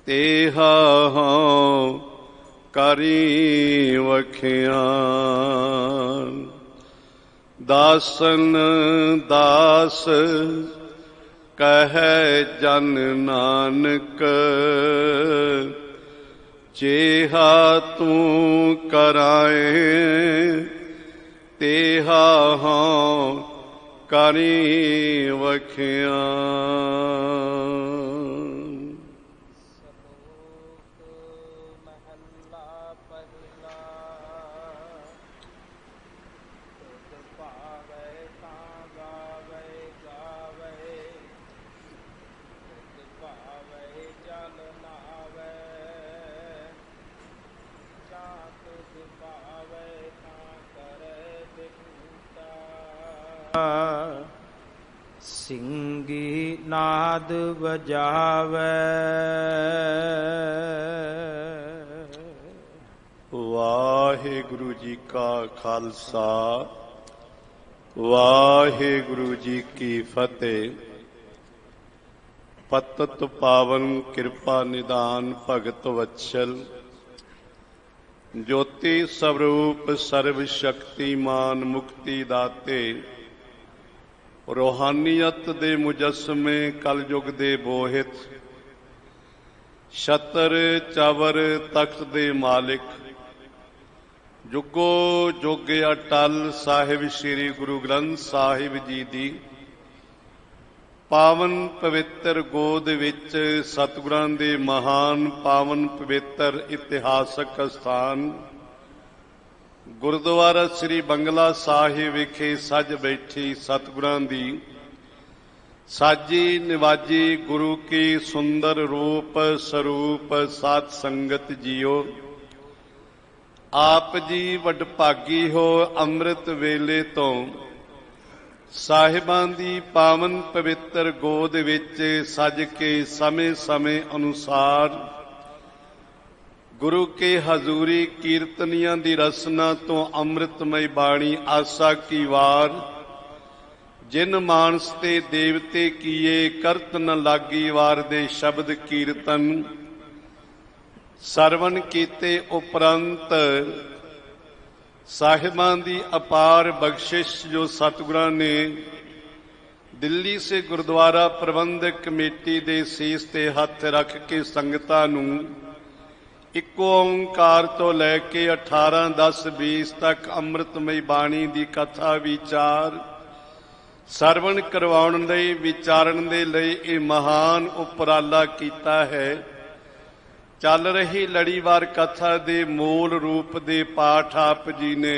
तेहा हों करी वखियान। दासन दास कहे जन नानक, जेहा तू कराए तेहा हों करी वखियान। ਸਿੰਘੀ ਨਾਦ ਵਜਾਵੇ। ਵਾਹਿਗੁਰੂ ਜੀ ਕਾ ਖਾਲਸਾ, ਵਾਹਿਗੁਰੂ ਜੀ ਕੀ ਫਤਿਹ। ਪਤਿਤ ਪਾਵਨ ਕਿਰਪਾ ਨਿਦਾਨ ਭਗਤ ਵਤਸਲ, ਜੋਤੀ ਸਰੂਪ ਸਰਬ ਸ਼ਕਤੀਮਾਨ ਮੁਕਤੀ ਦਾਤੇ, ਰੂਹਾਨੀਅਤ ਦੇ ਮੁਜੱਸਮੇ ਕਲਯੁਗ ਦੇ ਬੋਹਿਤ, ਛਤਰ ਚਵਰ ਤਖਤ ਦੇ ਮਾਲਿਕ, ਜੁਗੋ ਜੁਗ ਅਟਲ ਸਾਹਿਬ ਸ੍ਰੀ ਗੁਰੂ ਗ੍ਰੰਥ ਸਾਹਿਬ ਜੀ ਦੀ ਪਾਵਨ ਪਵਿੱਤਰ ਗੋਦ ਵਿੱਚ ਸਤਿਗੁਰਾਂ ਦੇ ਮਹਾਨ ਪਾਵਨ ਪਵਿੱਤਰ ਇਤਿਹਾਸਕ ਸਥਾਨ ਗੁਰਦੁਆਰਾ ਸ੍ਰੀ ਬੰਗਲਾ ਸਾਹਿਬ ਵਿਖੇ ਸੱਜ ਬੈਠੀ ਸਤਿਗੁਰਾਂ ਦੀ ਸਾਜੀ ਨਿਵਾਜੀ ਗੁਰੂ ਕੀ ਸੁੰਦਰ ਰੂਪ ਸਰੂਪ ਸਾਧ ਸੰਗਤ ਜੀਓ। ਆਪ ਜੀ ਵਡਭਾਗੀ ਹੋ, ਅੰਮ੍ਰਿਤ ਵੇਲੇ ਤੋਂ ਸਾਹਿਬਾਂ ਦੀ ਪਾਵਨ ਪਵਿੱਤਰ ਗੋਦ ਵਿੱਚ ਸੱਜ ਕੇ ਸਮੇਂ-ਸਮੇਂ ਅਨੁਸਾਰ ਗੁਰੂ ਕੇ ਹਜ਼ੂਰੀ ਕੀਰਤਨੀਆਂ ਦੀ ਰਸਨਾ ਤੋਂ ਅੰਮ੍ਰਿਤਮਈ ਬਾਣੀ ਆਸਾ ਕੀ ਵਾਰ, ਜਿਨ ਮਾਨਸ ਤੇ ਦੇਵਤੇ ਕੀਏ ਕਰਤ ਨ ਲਾਗੀ ਵਾਰ ਦੇ ਸ਼ਬਦ ਕੀਰਤਨ ਸਰਵਣ ਕੀਤੇ ਉਪਰੰਤ ਸਾਹਿਬਾਂ ਦੀ ਅਪਾਰ ਬਖਸ਼ਿਸ਼ ਜੋ ਸਤਿਗੁਰਾਂ ਨੇ ਦਿੱਲੀ ਸੇ ਗੁਰਦੁਆਰਾ ਪ੍ਰਬੰਧਕ ਕਮੇਟੀ ਦੇ ਸੀਸ ਤੇ ਹੱਥ ਰੱਖ ਕੇ ਸੰਗਤਾਂ ਨੂੰ ਇੱਕੋ ਓਂਕਾਰ ਤੋਂ ਲੈ ਕੇ 18-10-20 ਤੱਕ ਅੰਮ੍ਰਿਤਮਈ ਬਾਣੀ ਦੀ ਕਥਾ ਵਿਚਾਰ ਸਰਵਣ ਕਰਵਾਉਣ ਲਈ ਵਿਚਾਰਨ ਦੇ ਲਈ ਇਹ ਮਹਾਨ ਉਪਰਾਲਾ ਕੀਤਾ ਹੈ। ਚੱਲ ਰਹੀ ਲੜੀਵਾਰ ਕਥਾ ਦੇ ਮੂਲ ਰੂਪ ਦੇ ਪਾਠ ਆਪ ਜੀ ਨੇ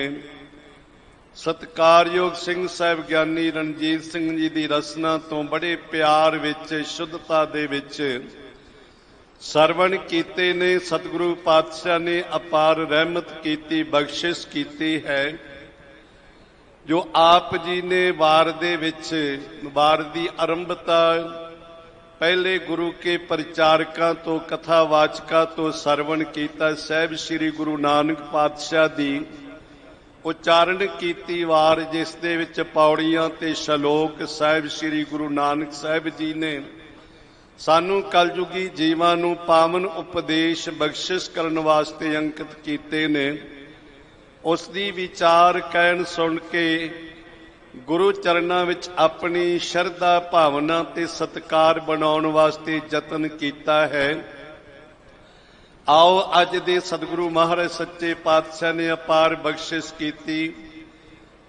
ਸਤਿਕਾਰਯੋਗ ਸਿੰਘ ਸਾਹਿਬ ਗਿਆਨੀ ਰਣਜੀਤ ਸਿੰਘ ਜੀ ਦੀ ਰਸਨਾ ਤੋਂ ਬੜੇ ਪਿਆਰ ਵਿੱਚ ਸ਼ੁੱਧਤਾ ਦੇ ਵਿੱਚ ਸਰਵਣ ਕੀਤੇ ਨੇ। ਸਤਿਗੁਰੂ ਪਾਤਸ਼ਾਹ ਨੇ ਅਪਾਰ ਰਹਿਮਤ ਕੀਤੀ, ਬਖਸ਼ਿਸ਼ ਕੀਤੀ ਹੈ। ਜੋ ਆਪ ਜੀ ਨੇ ਵਾਰ ਦੇ ਵਿੱਚ ਵਾਰ ਦੀ ਆਰੰਭਤਾ ਪਹਿਲੇ ਗੁਰੂ ਕੇ ਪ੍ਰਚਾਰਕਾਂ ਤੋਂ ਕਥਾਵਾਚਕਾਂ ਤੋਂ ਸਰਵਣ ਕੀਤਾ। ਸਾਹਿਬ ਸ੍ਰੀ ਗੁਰੂ ਨਾਨਕ ਪਾਤਸ਼ਾਹ ਦੀ ਉਚਾਰਨ ਕੀਤੀ ਵਾਰ, ਜਿਸ ਦੇ ਵਿੱਚ ਪੌੜੀਆਂ ਤੇ ਸ਼ਲੋਕ ਸਾਹਿਬ ਸ੍ਰੀ ਗੁਰੂ ਨਾਨਕ ਸਾਹਿਬ ਜੀ ਨੇ ਸਾਨੂੰ ਕਲਯੁਗੀ ਜੀਵਾਂ ਨੂੰ ਪਾਵਨ ਉਪਦੇਸ਼ ਬਖਸ਼ਿਸ਼ ਕਰਨ ਵਾਸਤੇ ਅੰਕਿਤ ਕੀਤੇ ਨੇ। ਉਸ ਦੀ ਵਿਚਾਰ ਕਹਿਣ ਸੁਣ ਕੇ ਗੁਰੂ ਚਰਨਾਂ ਵਿੱਚ ਆਪਣੀ ਸ਼ਰਧਾ ਭਾਵਨਾ ਤੇ ਸਤਿਕਾਰ ਬਣਾਉਣ ਵਾਸਤੇ ਯਤਨ ਕੀਤਾ ਹੈ। ਆਓ ਅੱਜ ਦੇ ਸਤਿਗੁਰੂ ਮਹਾਰਾਜ ਸੱਚੇ ਪਾਤਸ਼ਾਹ ਨੇ ਅਪਾਰ ਬਖਸ਼ਿਸ਼ ਕੀਤੀ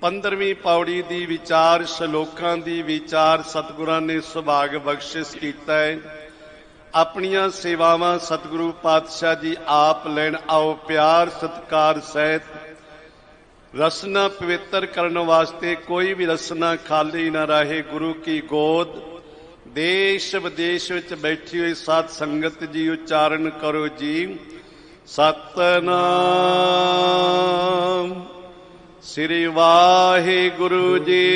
15ਵੀਂ ਪੌੜੀ ਦੀ ਵਿਚਾਰ, ਸ਼ਲੋਕਾਂ ਦੀ ਵਿਚਾਰ ਸਤਿਗੁਰਾਂ ਨੇ ਸੁਭਾਗ ਬਖਸ਼ਿਸ਼ ਕੀਤਾ ਹੈ। ਆਪਣੀਆਂ ਸੇਵਾਵਾਂ ਸਤਿਗੁਰੂ ਪਾਤਸ਼ਾਹ ਜੀ ਆਪ ਲੈਣ। ਆਓ ਪਿਆਰ ਸਤਿਕਾਰ ਸਹਿਤ ਰਸਨਾ ਪਵਿੱਤਰ ਕਰਨ ਵਾਸਤੇ ਕੋਈ ਵੀ ਰਸਨਾ ਖਾਲੀ ਨਾ ਰਹੇ। ਗੁਰੂ ਕੀ ਗੋਦ ਦੇਸ਼ ਵਿਦੇਸ਼ ਵਿੱਚ ਬੈਠੀ ਹੋਈ ਸਾਧ ਸੰਗਤ ਜੀ ਉਚਾਰਨ ਕਰੋ ਜੀ। ਸਤਨਾਮ ਸ੍ਰੀ ਵਾਹਿਗੁਰੂ ਜੀ।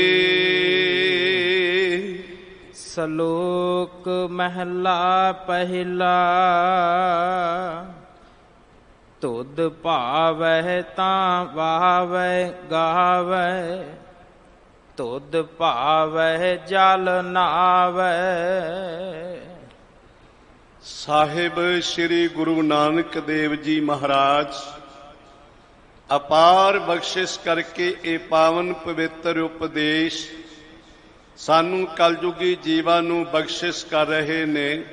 ਸ਼ਲੋਕ ਮਹਿਲਾ ਪਹਿਲਾ। ਤੁਧ ਭਾਵੈ ਤਾਂ ਵਾਵੈ ਗਾਵੈ, ਤੁਧ ਭਾਵੈ ਜਲ ਨਾਵੈ। ਸਾਹਿਬ ਸ੍ਰੀ ਗੁਰੂ ਨਾਨਕ ਦੇਵ ਜੀ ਮਹਾਰਾਜ ਅਪਾਰ ਬਖਸ਼ਿਸ਼ ਕਰਕੇ ਇਹ ਪਾਵਨ ਪਵਿੱਤਰ ਉਪਦੇਸ਼ ਸਾਨੂੰ ਕਲਯੁਗੀ ਜੀਵਾਂ ਨੂੰ ਬਖਸ਼ਿਸ਼ ਕਰ ਰਹੇ ਨੇ।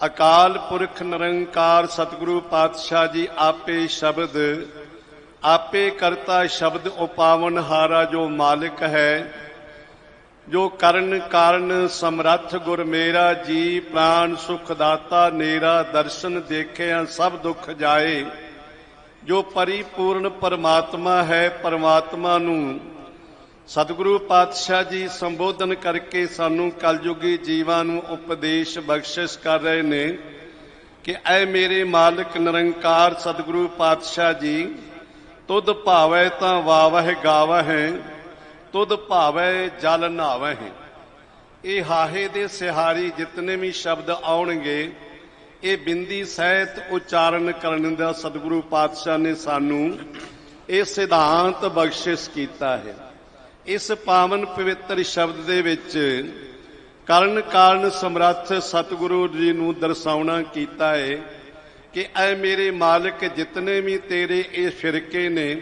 ਅਕਾਲ ਪੁਰਖ ਨਿਰੰਕਾਰ ਸਤਿਗੁਰੂ ਪਾਤਸ਼ਾਹ ਜੀ ਆਪੇ ਸ਼ਬਦ ਆਪੇ ਕਰਤਾ ਸ਼ਬਦ ਉਪਾਵਨ ਹਾਰਾ ਜੋ ਮਾਲਿਕ ਹੈ, ਜੋ ਕਰਨ ਕਾਰਨ ਸਮਰੱਥ ਗੁਰ ਮੇਰਾ ਜੀ ਪ੍ਰਾਨ ਸੁਖ ਦਾਤਾ ਨੇਰਾ ਦਰਸ਼ਨ ਦੇਖਿਆ ਸਭ ਦੁੱਖ ਜਾਏ। ਜੋ ਪਰਿਪੂਰਨ ਪਰਮਾਤਮਾ ਹੈ, ਪਰਮਾਤਮਾ ਨੂੰ ਸਤਿਗੁਰੂ ਪਾਤਸ਼ਾਹ ਜੀ ਸੰਬੋਧਨ ਕਰਕੇ ਸਾਨੂੰ ਕਲਯੁਗੀ ਜੀਵਾਂ ਨੂੰ ਉਪਦੇਸ਼ ਬਖਸ਼ਿਸ਼ ਕਰ ਰਹੇ ਨੇ ਕਿ ਐ ਮੇਰੇ ਮਾਲਕ ਨਿਰੰਕਾਰ ਸਤਿਗੁਰੂ ਪਾਤਸ਼ਾਹ ਜੀ, ਤੁਧ ਭਾਵੈ ਤਾਂ ਵਾਵਹਿ ਗਾਵਹਿ, ਤੁਧ ਭਾਵੈ ਜਲ ਨਹਾਵਹਿ। ਇਹ ਹਾਹੇ ਦੇ ਸਿਹਾਰੀ ਜਿਤਨੇ ਵੀ ਸ਼ਬਦ ਆਉਣਗੇ ਇਹ ਬਿੰਦੀ ਸਹਿਤ ਉਚਾਰਨ ਕਰਨ ਦਾ ਸਤਿਗੁਰੂ ਪਾਤਸ਼ਾਹ ਨੇ ਸਾਨੂੰ ਇਹ ਸਿਧਾਂਤ ਬਖਸ਼ਿਸ਼ ਕੀਤਾ ਹੈ। ਇਸ ਪਾਵਨ ਪਵਿੱਤਰ ਸ਼ਬਦ ਦੇ ਵਿੱਚ ਕਰਨ ਕਾਰਨ ਸਮਰੱਥ ਸਤਿਗੁਰੂ ਜੀ ਨੂੰ ਦਰਸਾਉਣਾ ਕੀਤਾ ਹੈ ਕਿ ਐ ਮੇਰੇ ਮਾਲਕ ਜਿਤਨੇ ਵੀ ਤੇਰੇ ਇਹ ਫਿਰਕੇ ਨੇ,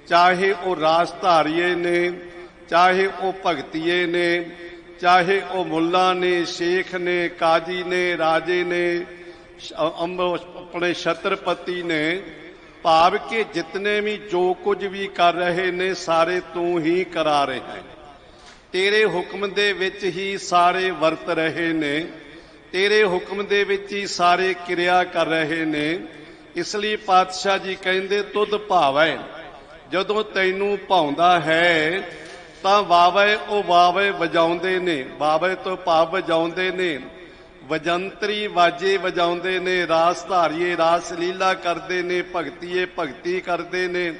ਚਾਹੇ ਉਹ ਰਾਸਧਾਰੀਏ ਨੇ, ਚਾਹੇ ਉਹ ਭਗਤੀਏ ਨੇ, ਚਾਹੇ ਉਹ ਮੁੱਲਾ ਨੇ, ਸ਼ੇਖ ਨੇ, ਕਾਜੀ ਨੇ, ਰਾਜੇ ਨੇ, ਆਪਣੇ ਛਤਰਪਤੀ ਨੇ, ਭਾਵ ਕਿ ਜਿਤਨੇ ਵੀ ਜੋ ਕੁਝ ਵੀ ਕਰ ਰਹੇ ਨੇ ਸਾਰੇ ਤੂੰ ਹੀ ਕਰਾ ਰਿਹਾ ਹੈ। ਤੇਰੇ ਹੁਕਮ ਦੇ ਵਿੱਚ ਹੀ ਸਾਰੇ ਵਰਤ ਰਹੇ ਨੇ, ਤੇਰੇ ਹੁਕਮ ਦੇ ਵਿੱਚ ਹੀ ਸਾਰੇ ਕਿਰਿਆ ਕਰ ਰਹੇ ਨੇ। ਇਸ ਲਈ ਪਾਤਸ਼ਾਹ ਜੀ ਕਹਿੰਦੇ ਤੁਧ ਭਾਵੈ, ਜਦੋਂ ਤੈਨੂੰ ਭਾਉਂਦਾ ਹੈ ਤਾਂ ਵਾਵੇ ਉਹ ਵਾਵੇ ਵਜਾਉਂਦੇ ਨੇ। ਵਾਵੇ ਤੋਂ ਭਾਵ ਵਜਾਉਂਦੇ ਨੇ, ਵਜੰਤਰੀ ਵਾਜੇ ਵਜਾਉਂਦੇ ਨੇ, ਰਾਸ ਧਾਰੀਏ ਰਾਸ ਲੀਲਾ ਕਰਦੇ ਨੇ, ਭਗਤੀਏ ਭਗਤੀ ਕਰਦੇ ਨੇ,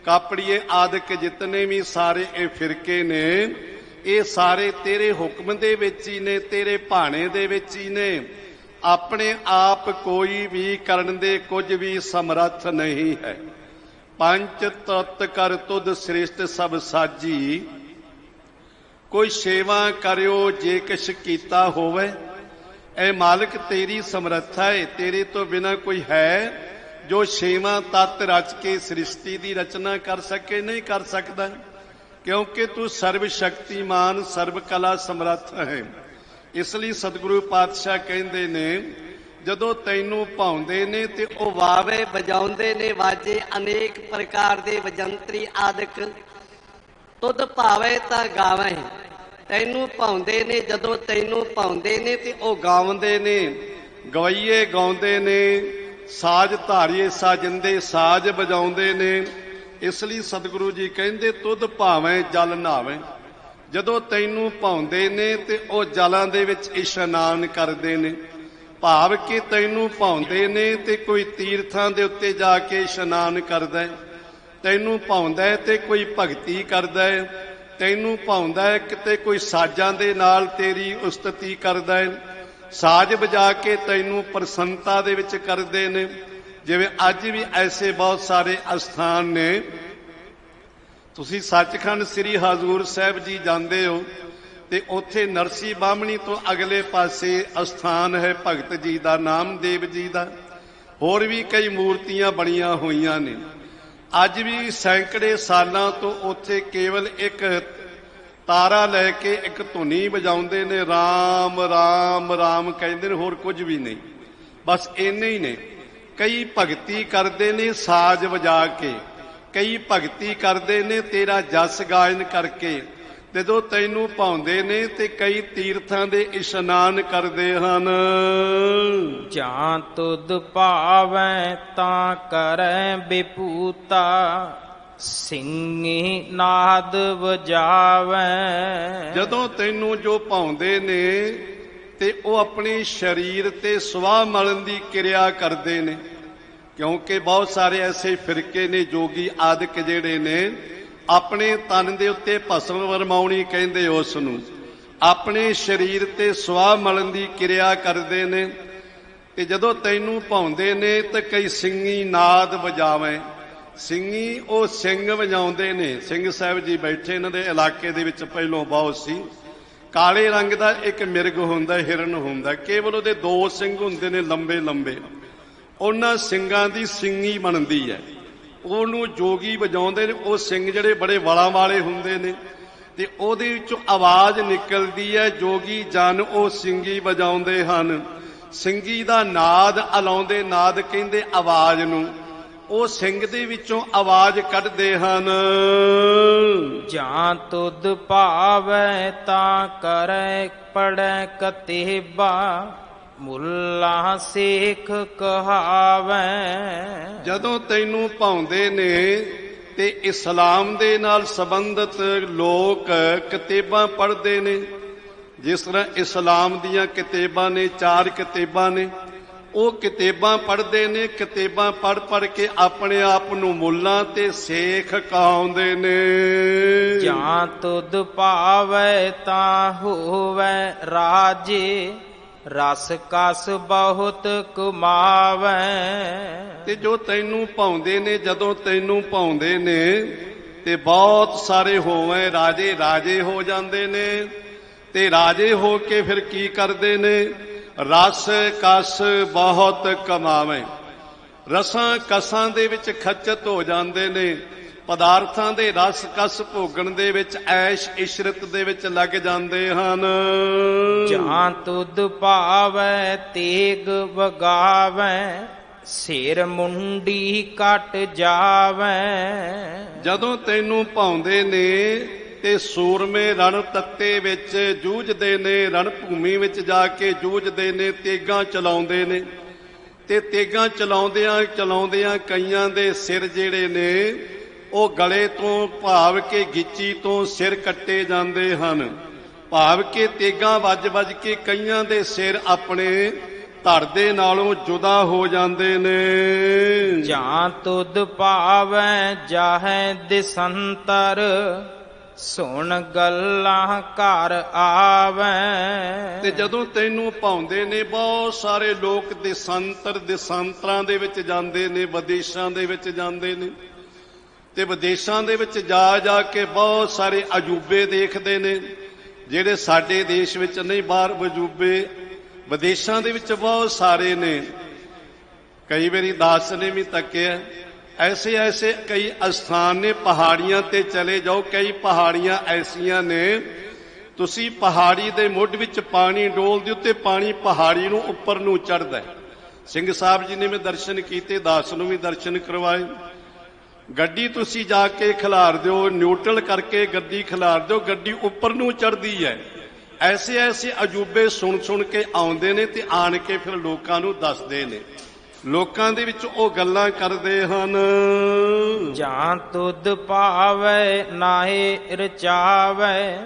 ਕਾਪੜੀਏ ਆਦਿਕ ਜਿਤਨੇ ਵੀ ਸਾਰੇ ਇਹ ਫਿਰਕੇ ਨੇ ਇਹ ਸਾਰੇ ਤੇਰੇ ਹੁਕਮ ਦੇ ਵਿੱਚ ਹੀ ਨੇ, ਤੇਰੇ ਭਾਣੇ ਦੇ ਵਿੱਚ ਹੀ ਨੇ। ਆਪਣੇ ਆਪ ਕੋਈ ਵੀ ਕਰਨ ਦੇ ਕੁਝ ਵੀ ਸਮਰੱਥ ਨਹੀਂ ਹੈ। ਪੰਜ ਤਤ ਕਰ ਤੁਧ ਸ੍ਰਿਸ਼ਟ ਸਭ ਸਾਜੀ, ਕੋਈ ਸੇਵਾ ਕਰਿਓ ਜੇ ਕਿਛ ਕੀਤਾ ਹੋਵੇ। ਐ ਮਾਲਕ ਤੇਰੀ ਸਮਰੱਥਾ ਹੈ, ਤੇਰੇ ਤੋਂ ਬਿਨਾ ਕੋਈ ਹੈ ਜੋ ਛੇਵਾਂ ਤੱਤ ਰਚ ਕੇ ਸ੍ਰਿਸ਼ਟੀ ਦੀ ਰਚਨਾ ਕਰ ਸਕੇ? ਨਹੀਂ ਕਰ ਸਕਦਾ, ਕਿਉਂਕਿ ਤੂੰ ਸਰਬ ਸ਼ਕਤੀਮਾਨ ਸਰਬ ਕਲਾ ਸਮਰੱਥ ਹੈ। ਇਸ ਲਈ ਸਤਿਗੁਰੂ ਪਾਤਸ਼ਾਹ ਕਹਿੰਦੇ ਨੇ ਜਦੋਂ ਤੈਨੂੰ ਭਾਉਂਦੇ ਨੇ ਤੇ ਉਹ ਵਾਵੇ ਵਜਾਉਂਦੇ ਨੇ ਵਾਜੇ ਅਨੇਕ ਪ੍ਰਕਾਰ ਦੇ ਵਜੰਤਰੀ ਆਦਿਕ, ਤੁਧ ਭਾਵੇ ਤਾਂ ਗਾਵਹਿ। ਤੈਨੂੰ ਭਾਉਂਦੇ ਨੇ, ਜਦੋਂ ਤੈਨੂੰ ਭਾਉਂਦੇ ਨੇ ਤੇ ਉਹ ਗਾਉਂਦੇ ਨੇ, ਗਵਈਏ ਗਾਉਂਦੇ ਨੇ, ਸਾਜ ਧਾਰੀਏ ਸਾਜਿੰਦੇ ਸਾਜ ਵਜਾਉਂਦੇ ਨੇ। ਇਸ ਲਈ ਸਤਿਗੁਰੂ ਜੀ ਕਹਿੰਦੇ ਤੁਧ ਭਾਵੇਂ ਜਲ ਨਹਾਵੇਂ। ਜਦੋਂ ਤੈਨੂੰ ਭਾਉਂਦੇ ਨੇ ਤੇ ਉਹ ਜਲਾਂ ਦੇ ਵਿੱਚ ਇਸ਼ਨਾਨ ਕਰਦੇ ਨੇ, ਭਾਵ ਕਿ ਤੈਨੂੰ ਭਾਉਂਦੇ ਨੇ ਤੇ ਕੋਈ ਤੀਰਥਾਂ ਦੇ ਉੱਤੇ ਜਾ ਕੇ ਇਸ਼ਨਾਨ ਕਰਦਾ, ਤੈਨੂੰ ਭਾਉਂਦਾ ਤੇ ਕੋਈ ਭਗਤੀ ਕਰਦਾ, ਤੈਨੂੰ ਭਾਉਂਦਾ ਹੈ ਕਿਤੇ ਕੋਈ ਸਾਜ਼ਾਂ ਦੇ ਨਾਲ ਤੇਰੀ ਉਸਤਤੀ ਕਰਦਾ ਹੈ, ਸਾਜ਼ ਵਜਾ ਕੇ ਤੈਨੂੰ ਪ੍ਰਸੰਨਤਾ ਦੇ ਵਿੱਚ ਕਰਦੇ ਨੇ। ਜਿਵੇਂ ਅੱਜ ਵੀ ਐਸੇ ਬਹੁਤ ਸਾਰੇ ਅਸਥਾਨ ਨੇ। ਤੁਸੀਂ ਸੱਚਖੰਡ ਸ੍ਰੀ ਹਜ਼ੂਰ ਸਾਹਿਬ ਜੀ ਜਾਂਦੇ ਹੋ ਤੇ ਉੱਥੇ ਨਰਸੀ ਬਾਹਮਣੀ ਤੋਂ ਅਗਲੇ ਪਾਸੇ ਅਸਥਾਨ ਹੈ ਭਗਤ ਜੀ ਦਾ, ਨਾਮਦੇਵ ਜੀ ਦਾ। ਹੋਰ ਵੀ ਕਈ ਮੂਰਤੀਆਂ ਬਣੀਆਂ ਹੋਈਆਂ ਨੇ। ਅੱਜ ਵੀ ਸੈਂਕੜੇ ਸਾਲਾਂ ਤੋਂ ਉੱਥੇ ਕੇਵਲ ਇੱਕ ਤਾਰਾ ਲੈ ਕੇ ਇੱਕ ਧੁਨੀ ਵਜਾਉਂਦੇ ਨੇ, ਰਾਮ ਰਾਮ ਰਾਮ ਕਹਿੰਦੇ ਨੇ, ਹੋਰ ਕੁਝ ਵੀ ਨਹੀਂ, ਬਸ ਇੰਨੇ ਹੀ ਨੇ। ਕਈ ਭਗਤੀ ਕਰਦੇ ਨੇ ਸਾਜ਼ ਵਜਾ ਕੇ, ਕਈ ਭਗਤੀ ਕਰਦੇ ਨੇ ਤੇਰਾ ਜਸ ਗਾਇਨ ਕਰਕੇ। ਜਦੋਂ ਤੈਨੂੰ ਭਾਉਂਦੇ ਨੇ ਤੇ ਕਈ ਤੀਰਥਾਂ ਦੇ ਇਸ਼ਨਾਨ ਕਰਦੇ ਹਨ। ਜਾਂ ਤੁਧ ਭਾਵੈ ਤਾਂ ਕਰੈ ਬਿਪੂਤਾ, ਸਿੰਘੀ ਨਾਦ ਵਜਾਵੈ। ਜਦੋਂ ਤੈਨੂੰ ਜੋ ਭਾਉਂਦੇ ਨੇ ਤੇ ਉਹ ਆਪਣੇ ਸਰੀਰ ਤੇ ਸਵਾਹ ਮਲਣ ਦੀ ਕਿਰਿਆ ਕਰਦੇ ਨੇ, ਕਿਉਂਕਿ ਬਹੁਤ ਸਾਰੇ ਐਸੇ ਫਿਰਕੇ ਨੇ ਜੋਗੀ ਆਦਿਕ ਜਿਹੜੇ ਨੇ ਆਪਣੇ ਤਨ ਦੇ ਉੱਤੇ ਭਸਮ ਵਰਮਾਉਣੀ ਕਹਿੰਦੇ ਉਸ ਨੂੰ, ਆਪਣੇ ਸਰੀਰ ਤੇ ਸਵਾਹ ਮਲਣ ਦੀ ਕਿਰਿਆ ਕਰਦੇ ਨੇ। ਤੇ ਜਦੋਂ ਤੈਨੂੰ ਭਾਉਂਦੇ ਨੇ ਤੇ ਕਈ ਸਿੰਘੀ ਨਾਦ ਵਜਾਵੇਂ। ਸਿੰਘੀ ਉਹ ਸਿੰਘ ਵਜਾਉਂਦੇ ਨੇ। ਸਿੰਘ ਸਾਹਿਬ ਜੀ ਬੈਠੇ ਇਹਨਾਂ ਦੇ ਇਲਾਕੇ ਦੇ ਵਿੱਚ ਪਹਿਲੋਂ ਬਹੁਤ ਸੀ। ਕਾਲੇ ਰੰਗ ਦਾ ਇੱਕ ਮਿਰਗ ਹੁੰਦਾ, ਹਿਰਨ ਹੁੰਦਾ, ਕੇਵਲ ਉਹਦੇ 2 ਸਿੰਘ ਹੁੰਦੇ ਨੇ ਲੰਬੇ ਲੰਬੇ। ਉਹਨਾਂ ਸਿੰਘਾਂ ਦੀ ਸਿੰਗੀ ਬਣਦੀ ਹੈ, ਉਹਨੂੰ ਜੋਗੀ ਵਜਾਉਂਦੇ ਨੇ। ਉਹ ਸਿੰਘ ਜਿਹੜੇ ਬੜੇ ਵਾਲਾਂ ਵਾਲੇ ਹੁੰਦੇ ਨੇ ਤੇ ਉਹਦੇ ਵਿੱਚੋਂ ਆਵਾਜ਼ ਨਿਕਲਦੀ ਹੈ। ਜੋਗੀ ਜਨ ਉਹ ਸਿੰਗੀ ਵਜਾਉਂਦੇ ਹਨ, ਸਿੰਗੀ ਦਾ ਨਾਦ ਅਲਾਉਂਦੇ, ਨਾਦ ਕਹਿੰਦੇ ਆਵਾਜ਼ ਨੂੰ। ਉਹ ਸਿੰਘ ਦੇ ਵਿੱਚੋਂ ਆਵਾਜ਼ ਕੱਢਦੇ ਹਨ। ਜਾਂ ਤੁਧ ਭਾਵੈ ਤਾਂ ਕਰੈ ਪੜੈ ਕਤੇਬਾ, ਮੁੱਲਾ ਸੇਖ ਕਹਾਵੈ। ਜਦੋਂ ਤੈਨੂੰ ਭਾਉਂਦੇ ਨੇ ਤੇ ਇਸਲਾਮ ਦੇ ਨਾਲ ਸੰਬੰਧਿਤ ਲੋਕ ਕਿਤਾਬਾਂ ਪੜ੍ਹਦੇ ਨੇ। ਜਿਸ ਤਰ੍ਹਾਂ ਇਸਲਾਮ ਦੀਆਂ ਕਿਤਾਬਾਂ ਨੇ, 4 ਕਿਤਾਬਾਂ ਨੇ, ਉਹ ਕਿਤਾਬਾਂ ਪੜ੍ਹਦੇ ਨੇ। ਕਿਤਾਬਾਂ ਪੜ੍ਹ ਕੇ ਆਪਣੇ ਆਪ ਨੂੰ ਮੁੱਲਾ ਤੇ ਸੇਖ ਕਹਾਉਂਦੇ ਨੇ। ਜਾਂ ਤੁਧ ਭਾਵੈ ਤਾਂ ਹੋਵੈ ਰਾਜੇ, ਰਸ ਕਸ ਬਹੁਤ ਕਮਾਵੈ। ਤੇ ਜੋ ਤੈਨੂੰ ਭਾਉਂਦੇ ਨੇ, ਜਦੋਂ ਤੈਨੂੰ ਭਾਉਂਦੇ ਨੇ ਤੇ ਬਹੁਤ ਸਾਰੇ ਹੋਵੇਂ ਰਾਜੇ, ਰਾਜੇ ਹੋ ਜਾਂਦੇ ਨੇ। ਤੇ ਰਾਜੇ ਹੋ ਕੇ ਫਿਰ ਕੀ ਕਰਦੇ ਨੇ? ਰਸ ਕਸ ਬਹੁਤ ਕਮਾਵੇ। ਰਸਾਂ ਕਸਾਂ ਦੇ ਵਿੱਚ ਖੱਚਤ ਹੋ ਜਾਂਦੇ ਨੇ। ਪਦਾਰਥਾਂ ਦੇ ਰਸ ਕਸ ਭੋਗਣ ਦੇ ਵਿੱਚ, ਐਸ਼ ਇਸ਼ਰਤ ਦੇ ਵਿੱਚ ਲੱਗ ਜਾਂਦੇ ਹਨ। ਜਾਂ ਤੁਧ ਭਾਵੈ ਤੇਗ ਵਗਾਵੈ, ਸਿਰ ਮੁੰਡੀ ਕੱਟ ਜਾਵੈ। ਜਦੋਂ ਤੈਨੂੰ ਭਾਉਂਦੇ ਨੇ ਤੇ ਸੂਰਮੇ ਰਣ ਤੱਤੇ ਵਿੱਚ ਜੂਝਦੇ ਨੇ, ਰਣ ਭੂਮੀ ਵਿੱਚ ਜਾ ਕੇ ਜੂਝਦੇ ਨੇ, ਤੇਗਾਂ ਚਲਾਉਂਦੇ ਨੇ। ਤੇ ਤੇਗਾਂ ਚਲਾਉਂਦਿਆਂ ਕਈਆਂ ਦੇ ਸਿਰ ਜਿਹੜੇ ਨੇ ਉਹ ਗਲੇ ਤੋਂ ਭਾਵ ਕੇ ਗਿੱਚੀ ਤੋਂ ਸਿਰ ਕੱਟੇ ਜਾਂਦੇ ਹਨ। ਭਾਵ ਕੇ ਤੇਗਾਂ ਵੱਜ ਕੇ ਕਈਆਂ ਦੇ ਸਿਰ ਆਪਣੇ ਧੜ ਦੇ ਨਾਲੋਂ ਜੁਦਾ ਹੋ ਜਾਂਦੇ ਨੇ। ਜਾਂ ਤੁਧ ਭਾਵੈ ਜਾਹੈ ਦਿਸੰਤਰ, ਸੁਣ ਗੱਲਾਂ ਘਰ ਆਵੈ। ਤੇ ਜਦੋਂ ਤੈਨੂੰ ਭਾਉਂਦੇ ਨੇ, ਬਹੁਤ ਸਾਰੇ ਲੋਕ ਦੇਸਾਂਤਰਾਂ ਦੇ ਵਿੱਚ ਜਾਂਦੇ ਨੇ, ਵਿਦੇਸ਼ਾਂ ਦੇ ਵਿੱਚ ਜਾਂਦੇ ਨੇ। ਤੇ ਵਿਦੇਸ਼ਾਂ ਦੇ ਵਿੱਚ ਜਾ ਕੇ ਬਹੁਤ ਸਾਰੇ ਅਜੂਬੇ ਦੇਖਦੇ ਨੇ, ਜਿਹੜੇ ਸਾਡੇ ਦੇਸ਼ ਵਿੱਚ ਨਹੀਂ। ਬਾਹਰ ਅਜੂਬੇ ਵਿਦੇਸ਼ਾਂ ਦੇ ਵਿੱਚ ਬਹੁਤ ਸਾਰੇ ਨੇ। ਕਈ ਵਾਰੀ ਦਾਸ ਨੇ ਵੀ ਤੱਕਿਆ, ਐਸੇ ਕਈ ਅਸਥਾਨ ਨੇ। ਪਹਾੜੀਆਂ ਤੇ ਚਲੇ ਜਾਓ, ਕਈ ਪਹਾੜੀਆਂ ਐਸੀਆਂ ਨੇ, ਤੁਸੀਂ ਪਹਾੜੀ ਦੇ ਮੁੱਢ ਵਿੱਚ ਪਾਣੀ ਡੋਲਦੇ ਹੋ ਤੇ ਪਾਣੀ ਪਹਾੜੀ ਨੂੰ ਉੱਪਰ ਨੂੰ ਚੜ੍ਹਦਾ। ਸਿੰਘ ਸਾਹਿਬ ਜੀ ਨੇ ਮੈਂ ਦਰਸ਼ਨ ਕੀਤੇ, ਦਾਸ ਨੂੰ ਵੀ ਦਰਸ਼ਨ ਕਰਵਾਏ। ਗੱਡੀ ਤੁਸੀਂ ਜਾ ਕੇ ਖਿਲਾਰ ਦਿਓ, ਨਿਊਟਰਲ ਕਰਕੇ ਗੱਡੀ ਖਿਲਾਰ ਦਿਓ, ਗੱਡੀ ਉੱਪਰ ਨੂੰ ਚੜ੍ਹਦੀ ਹੈ। ਐਸੇ ਅਜੂਬੇ ਸੁਣ ਕੇ ਆਉਂਦੇ ਨੇ ਤੇ ਆਣ ਕੇ ਫਿਰ ਲੋਕਾਂ ਨੂੰ ਦੱਸਦੇ ਨੇ। ਲੋਕਾਂ ਦੇ ਵਿੱਚ ਉਹ ਗੱਲਾਂ ਕਰਦੇ ਹਨ। ਜਾਂ ਤੁਧ ਭਾਵੈ ਨਾਹੇ ਰਚਾਵੈ,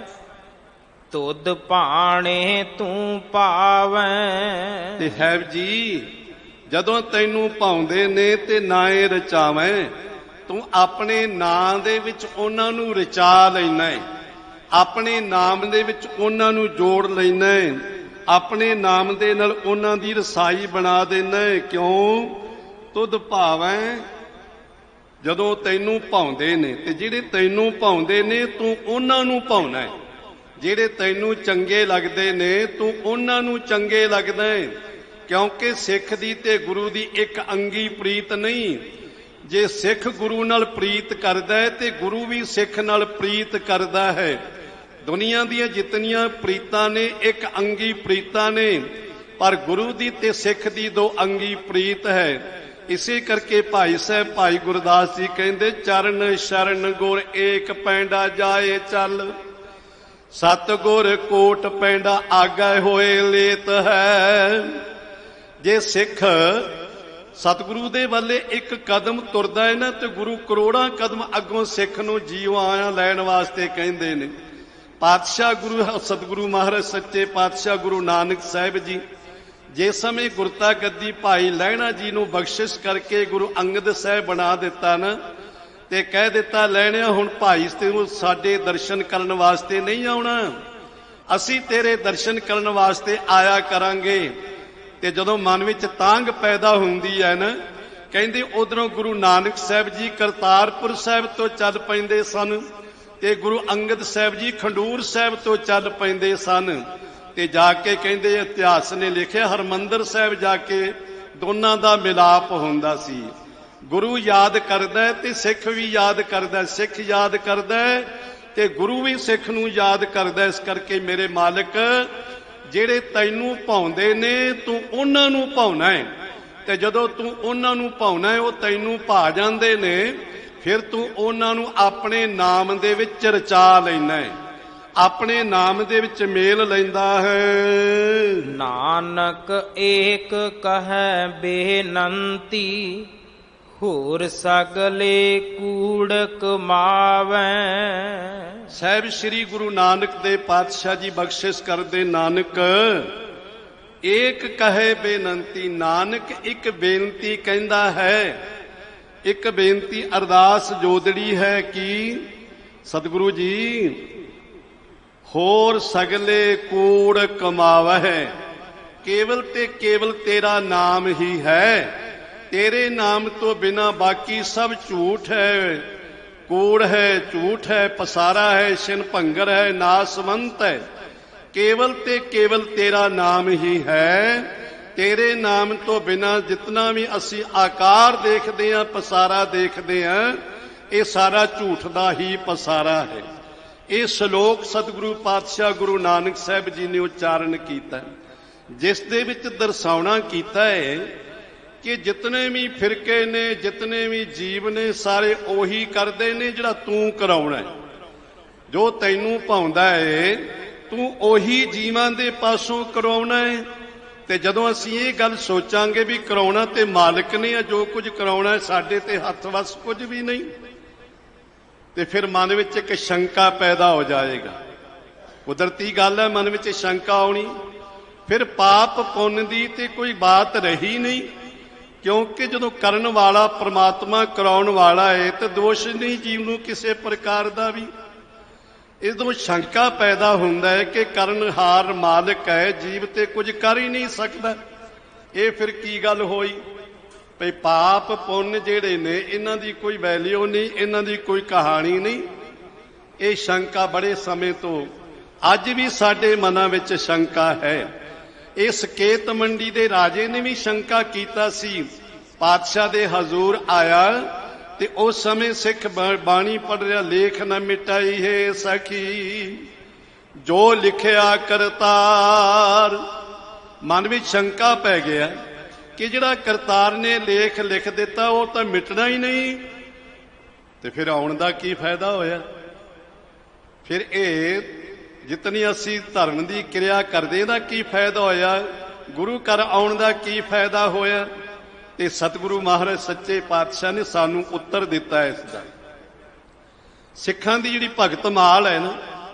ਤੁਧ ਭਾਣੇ ਤੂੰ ਪਾਵੈ। ਤੇ ਹੈਬ ਜੀ, ਜਦੋਂ ਤੈਨੂੰ ਭਾਉਂਦੇ ਨੇ ਤੇ ਨਾਏ ਰਚਾਵੇਂ, ਤੂੰ ਆਪਣੇ ਨਾਂ ਦੇ ਵਿੱਚ ਉਹਨਾਂ ਨੂੰ ਰਚਾ ਲੈਣਾ ਹੈ। ਆਪਣੇ ਨਾਮ ਦੇ ਵਿੱਚ ਉਹਨਾਂ ਨੂੰ ਜੋੜ ਲੈਣਾ ਹੈ। ਆਪਣੇ ਨਾਮ ਦੇ ਨਾਲ ਉਹਨਾਂ ਦੀ ਰਸਾਈ ਬਣਾ ਦੇਣਾ ਹੈ। ਕਿਉਂ? ਤੁਧ ਭਾਵੈ, ਜਦੋਂ ਤੈਨੂੰ ਭਾਉਂਦੇ ਨੇ ਤੇ ਜਿਹੜੇ ਤੈਨੂੰ ਭਾਉਂਦੇ ਨੇ ਤੂੰ ਉਹਨਾਂ ਨੂੰ ਭਾਉਣਾ ਹੈ। ਜਿਹੜੇ ਤੈਨੂੰ ਚੰਗੇ ਲੱਗਦੇ ਨੇ ਤੂੰ ਉਹਨਾਂ ਨੂੰ ਚੰਗੇ ਲੱਗਦਾ ਹੈ। ਕਿਉਂਕਿ ਸਿੱਖ ਦੀ ਤੇ ਗੁਰੂ ਦੀ ਇੱਕ ਅੰਗੀ ਪ੍ਰੀਤ ਨਹੀਂ। ਜੇ ਸਿੱਖ ਗੁਰੂ ਨਾਲ ਪ੍ਰੀਤ ਕਰਦਾ ਹੈ ਤੇ ਗੁਰੂ ਵੀ ਸਿੱਖ ਨਾਲ ਪ੍ਰੀਤ ਕਰਦਾ ਹੈ। ਦੁਨੀਆ ਦੀਆਂ ਜਿਤਨੀਆਂ ਪ੍ਰੀਤਾਂ ਨੇ ਇੱਕ ਅੰਗੀ ਪ੍ਰੀਤਾਂ ਨੇ, ਪਰ ਗੁਰੂ ਦੀ ਤੇ ਸਿੱਖ ਦੀ 2 ਅੰਗੀ ਪ੍ਰੀਤ ਹੈ। ਇਸੇ ਕਰਕੇ ਭਾਈ ਸਾਹਿਬ ਭਾਈ ਗੁਰਦਾਸ ਜੀ ਕਹਿੰਦੇ, ਚਰਨ ਸ਼ਰਨ ਗੁਰ ਏਕ ਪੈਂਡਾ ਜਾਏ ਚੱਲ, ਸਤ ਗੁਰ ਕੋਟ ਪੈਂਡਾ ਆਗੇ ਹੋਏ ਲੇਤ ਹੈ। ਜੇ ਸਿੱਖ ਸਤਿਗੁਰੂ ਦੇ ਵੱਲੇ ਇੱਕ ਕਦਮ ਤੁਰਦਾ ਹੈ ਨਾ ਤੇ ਗੁਰੂ ਕਰੋੜਾਂ ਕਦਮ ਅੱਗੋਂ ਸਿੱਖ ਨੂੰ ਜੀਵਾਂ ਲੈਣ ਵਾਸਤੇ ਕਹਿੰਦੇ ਨੇ। ਪਾਤਸ਼ਾਹ ਗੁਰੂ ਸਤਿਗੁਰੂ ਮਹਾਰਾਜ ਸੱਚੇ ਪਾਤਸ਼ਾਹ ਗੁਰੂ ਨਾਨਕ ਸਾਹਿਬ ਜੀ ਜਿਸ ਸਮੇਂ ਗੁਰਤਾ ਗੱਦੀ ਭਾਈ ਲਹਿਣਾ ਜੀ ਨੂੰ ਬਖਸ਼ਿਸ਼ ਕਰਕੇ ਗੁਰੂ ਅੰਗਦ ਸਾਹਿਬ ਬਣਾ ਦਿੱਤਾ ਨਾ, ਤੇ ਕਹਿ ਦਿੱਤਾ, ਲੈਣਿਆ ਹੁਣ ਭਾਈ ਤੈਨੂੰ ਸਾਡੇ ਦਰਸ਼ਨ ਕਰਨ ਵਾਸਤੇ ਨਹੀਂ ਆਉਣਾ, ਅਸੀਂ ਤੇਰੇ ਦਰਸ਼ਨ ਕਰਨ ਵਾਸਤੇ ਆਇਆ ਕਰਾਂਗੇ। ਤੇ ਜਦੋਂ ਮਨ ਵਿੱਚ ਤਾਂਘ ਪੈਦਾ ਹੁੰਦੀ ਹੈ ਨਾ, ਕਹਿੰਦੇ ਉਧਰੋਂ ਗੁਰੂ ਨਾਨਕ ਸਾਹਿਬ ਜੀ ਕਰਤਾਰਪੁਰ ਸਾਹਿਬ ਤੋਂ ਚੱਲ ਪੈਂਦੇ ਸਨ। ਤੇ ਗੁਰੂ ਅੰਗਦ ਸਾਹਿਬ ਜੀ ਖੰਡੂਰ ਸਾਹਿਬ ਤੋਂ ਚੱਲ ਪੈਂਦੇ ਸਨ ਤੇ ਜਾ ਕੇ ਕਹਿੰਦੇ ਇਤਿਹਾਸ ਨੇ ਲਿਖਿਆ ਹਰਮੰਦਰ ਸਾਹਿਬ ਜਾ ਕੇ ਦੋਨਾਂ ਦਾ ਮਿਲਾਪ ਹੁੰਦਾ ਸੀ। ਗੁਰੂ ਯਾਦ ਕਰਦਾ ਹੈ ਤੇ ਸਿੱਖ ਵੀ ਯਾਦ ਕਰਦਾ, ਸਿੱਖ ਯਾਦ ਕਰਦਾ ਹੈ ਤੇ ਗੁਰੂ ਵੀ ਸਿੱਖ ਨੂੰ ਯਾਦ ਕਰਦਾ। ਇਸ ਕਰਕੇ ਮੇਰੇ ਮਾਲਕ ਜਿਹੜੇ ਤੈਨੂੰ ਭਾਉਂਦੇ ਨੇ ਤੂੰ ਉਹਨਾਂ ਨੂੰ ਭਾਉਣਾ ਹੈ, ਤੇ ਜਦੋਂ ਤੂੰ ਉਹਨਾਂ ਨੂੰ ਭਾਉਣਾ ਹੈ ਉਹ ਤੈਨੂੰ ਭਾ ਜਾਂਦੇ ਨੇ, ਫਿਰ ਤੂੰ ਉਹਨਾਂ ਨੂੰ ਆਪਣੇ ਨਾਮ ਦੇ ਵਿੱਚ ਰਚਾ ਲੈਣਾ ਹੈ, ਆਪਣੇ ਨਾਮ ਦੇ ਵਿੱਚ ਮੇਲ ਲੈਂਦਾ ਹੈ। ਨਾਨਕ ਏਕ ਕਹੈ ਬੇਨੰਤੀ ਹੋਰ ਸਗਲੇ ਕੂੜ ਕਮਾਵੈ। ਸਾਹਿਬ ਸ੍ਰੀ ਗੁਰੂ ਨਾਨਕ ਦੇਵ ਪਾਤਸ਼ਾਹ ਜੀ ਬਖਸ਼ਿਸ਼ ਕਰਦੇ, ਨਾਨਕ ਏਕ ਕਹੇ ਬੇਨੰਤੀ, ਨਾਨਕ ਇੱਕ ਬੇਨਤੀ ਕਹਿੰਦਾ ਹੈ, ਇੱਕ ਬੇਨਤੀ ਅਰਦਾਸ ਜੋਦੜੀ ਹੈ ਕਿ ਸਤਿਗੁਰੂ ਜੀ ਹੋਰ ਸਗਲੇ ਕੂੜ ਕਮਾਵਹਿ, ਕੇਵਲ ਤੇ ਕੇਵਲ ਤੇਰਾ ਨਾਮ ਹੀ ਹੈ, ਤੇਰੇ ਨਾਮ ਤੋਂ ਬਿਨਾ ਬਾਕੀ ਸਭ ਝੂਠ ਹੈ, ਕੂੜ ਹੈ, ਝੂਠ ਹੈ, ਪਸਾਰਾ ਹੈ, ਛਿਨ ਭੰਗਰ ਹੈ, ਨਾਸਵੰਤ ਹੈ, ਕੇਵਲ ਤੇ ਕੇਵਲ ਤੇਰਾ ਨਾਮ ਹੀ ਹੈ, ਤੇਰੇ ਨਾਮ ਤੋਂ ਬਿਨਾ ਜਿਤਨਾ ਵੀ ਅਸੀਂ ਆਕਾਰ ਦੇਖਦੇ ਹਾਂ, ਪਸਾਰਾ ਦੇਖਦੇ ਹਾਂ, ਇਹ ਸਾਰਾ ਝੂਠ ਦਾ ਹੀ ਪਸਾਰਾ ਹੈ। ਇਹ ਸ਼ਲੋਕ ਸਤਿਗੁਰੂ ਪਾਤਸ਼ਾਹ ਗੁਰੂ ਨਾਨਕ ਸਾਹਿਬ ਜੀ ਨੇ ਉਚਾਰਨ ਕੀਤਾ, ਜਿਸ ਦੇ ਵਿੱਚ ਦਰਸਾਉਣਾ ਕੀਤਾ ਹੈ ਕਿ ਜਿਤਨੇ ਵੀ ਫਿਰਕੇ ਨੇ, ਜਿਤਨੇ ਵੀ ਜੀਵ ਨੇ, ਸਾਰੇ ਉਹੀ ਕਰਦੇ ਨੇ ਜਿਹੜਾ ਤੂੰ ਕਰਾਉਣਾ ਹੈ। ਜੋ ਤੈਨੂੰ ਭਾਉਂਦਾ ਹੈ ਤੂੰ ਉਹੀ ਜੀਵਾਂ ਦੇ ਪਾਸੋਂ ਕਰਾਉਣਾ ਹੈ। ਤੇ ਜਦੋਂ ਅਸੀਂ ਇਹ ਗੱਲ ਸੋਚਾਂਗੇ ਵੀ ਕਰਾਉਣਾ ਤੇ ਮਾਲਕ ਨੇ ਆ, ਜੋ ਕੁਝ ਕਰਾਉਣਾ ਸਾਡੇ ਤੇ ਹੱਥ ਵੱਸ ਕੁਝ ਵੀ ਨਹੀਂ, ਤੇ ਫਿਰ ਮਨ ਵਿੱਚ ਇੱਕ ਸ਼ੰਕਾ ਪੈਦਾ ਹੋ ਜਾਏਗਾ। ਕੁਦਰਤੀ ਗੱਲ ਹੈ ਮਨ ਵਿੱਚ ਸ਼ੰਕਾ ਆਉਣੀ, ਫਿਰ ਪਾਪ ਪੁੰਨ ਦੀ ਤੇ ਕੋਈ ਬਾਤ ਰਹੀ ਨਹੀਂ, ਕਿਉਂਕਿ ਜਦੋਂ ਕਰਨ ਵਾਲਾ ਪ੍ਰਮਾਤਮਾ ਕਰਾਉਣ ਵਾਲਾ ਹੈ ਤੇ ਦੋਸ਼ ਨਹੀਂ ਜੀਵ ਨੂੰ ਕਿਸੇ ਪ੍ਰਕਾਰ ਦਾ ਵੀ। ਇਦੋਂ ਸ਼ੰਕਾ ਪੈਦਾ ਹੁੰਦਾ ਹੈ ਕਿ ਕਰਨਹਾਰ ਮਾਲਕ ਹੈ, ਜੀਵ ਤੇ ਕੁਝ ਕਰ ਹੀ ਨਹੀਂ ਸਕਦਾ। ਇਹ ਫਿਰ ਕੀ ਗੱਲ ਹੋਈ ਭਈ ਪਾਪ ਪੁੰਨ ਜਿਹੜੇ ਨੇ ਇਹਨਾਂ ਦੀ ਕੋਈ ਵੈਲਿਊ ਨਹੀਂ, ਇਹਨਾਂ ਦੀ ਕੋਈ ਕਹਾਣੀ ਨਹੀਂ। ਇਹ ਸ਼ੰਕਾ ਬੜੇ ਸਮੇਂ ਤੋਂ ਅੱਜ ਵੀ ਸਾਡੇ ਮਨਾਂ ਵਿੱਚ ਸ਼ੰਕਾ ਹੈ। ਇਹ ਸਕੇਤ ਮੰਡੀ ਦੇ ਰਾਜੇ ਨੇ ਵੀ ਸ਼ੰਕਾ ਕੀਤਾ ਸੀ, ਪਾਤਸ਼ਾਹ ਦੇ ਹਜ਼ੂਰ ਆਇਆ ਤੇ ਉਸ ਸਮੇਂ ਸਿੱਖ ਬਾਣੀ ਪੜ੍ਹ ਰਿਹਾ, ਲੇਖ ਨਾ ਮਿਟਾਈ ਹੈ ਸਖੀ ਜੋ ਲਿਖਿਆ ਕਰਤਾਰ। ਮਨ ਵਿੱਚ ਸ਼ੰਕਾ ਪੈ ਗਿਆ ਕਿ ਜਿਹੜਾ ਕਰਤਾਰ ਨੇ ਲੇਖ ਲਿਖ ਦਿੱਤਾ ਉਹ ਤਾਂ ਮਿਟਣਾ ਹੀ ਨਹੀਂ, ਤੇ ਫਿਰ ਆਉਣ ਦਾ ਕੀ ਫਾਇਦਾ ਹੋਇਆ। ਫਿਰ ਇਹ ਜਿਤਨੀ ਅਸੀਂ ਧਰਮ ਦੀ ਕਿਰਿਆ ਕਰਦੇ ਇਹਦਾ ਕੀ ਫਾਇਦਾ ਹੋਇਆ, ਗੁਰੂ ਘਰ ਆਉਣ ਦਾ ਕੀ ਫਾਇਦਾ ਹੋਇਆ। ਤੇ ਸਤਿਗੁਰੂ ਮਹਾਰਾਜ ਸੱਚੇ ਪਾਤਸ਼ਾਹ ਨੇ ਸਾਨੂੰ ਉੱਤਰ ਦਿੱਤਾ ਇਸ ਦਾ। ਸਿੱਖਾਂ ਦੀ ਜਿਹੜੀ ਭਗਤ ਮਾਲ ਹੈ ਨਾ,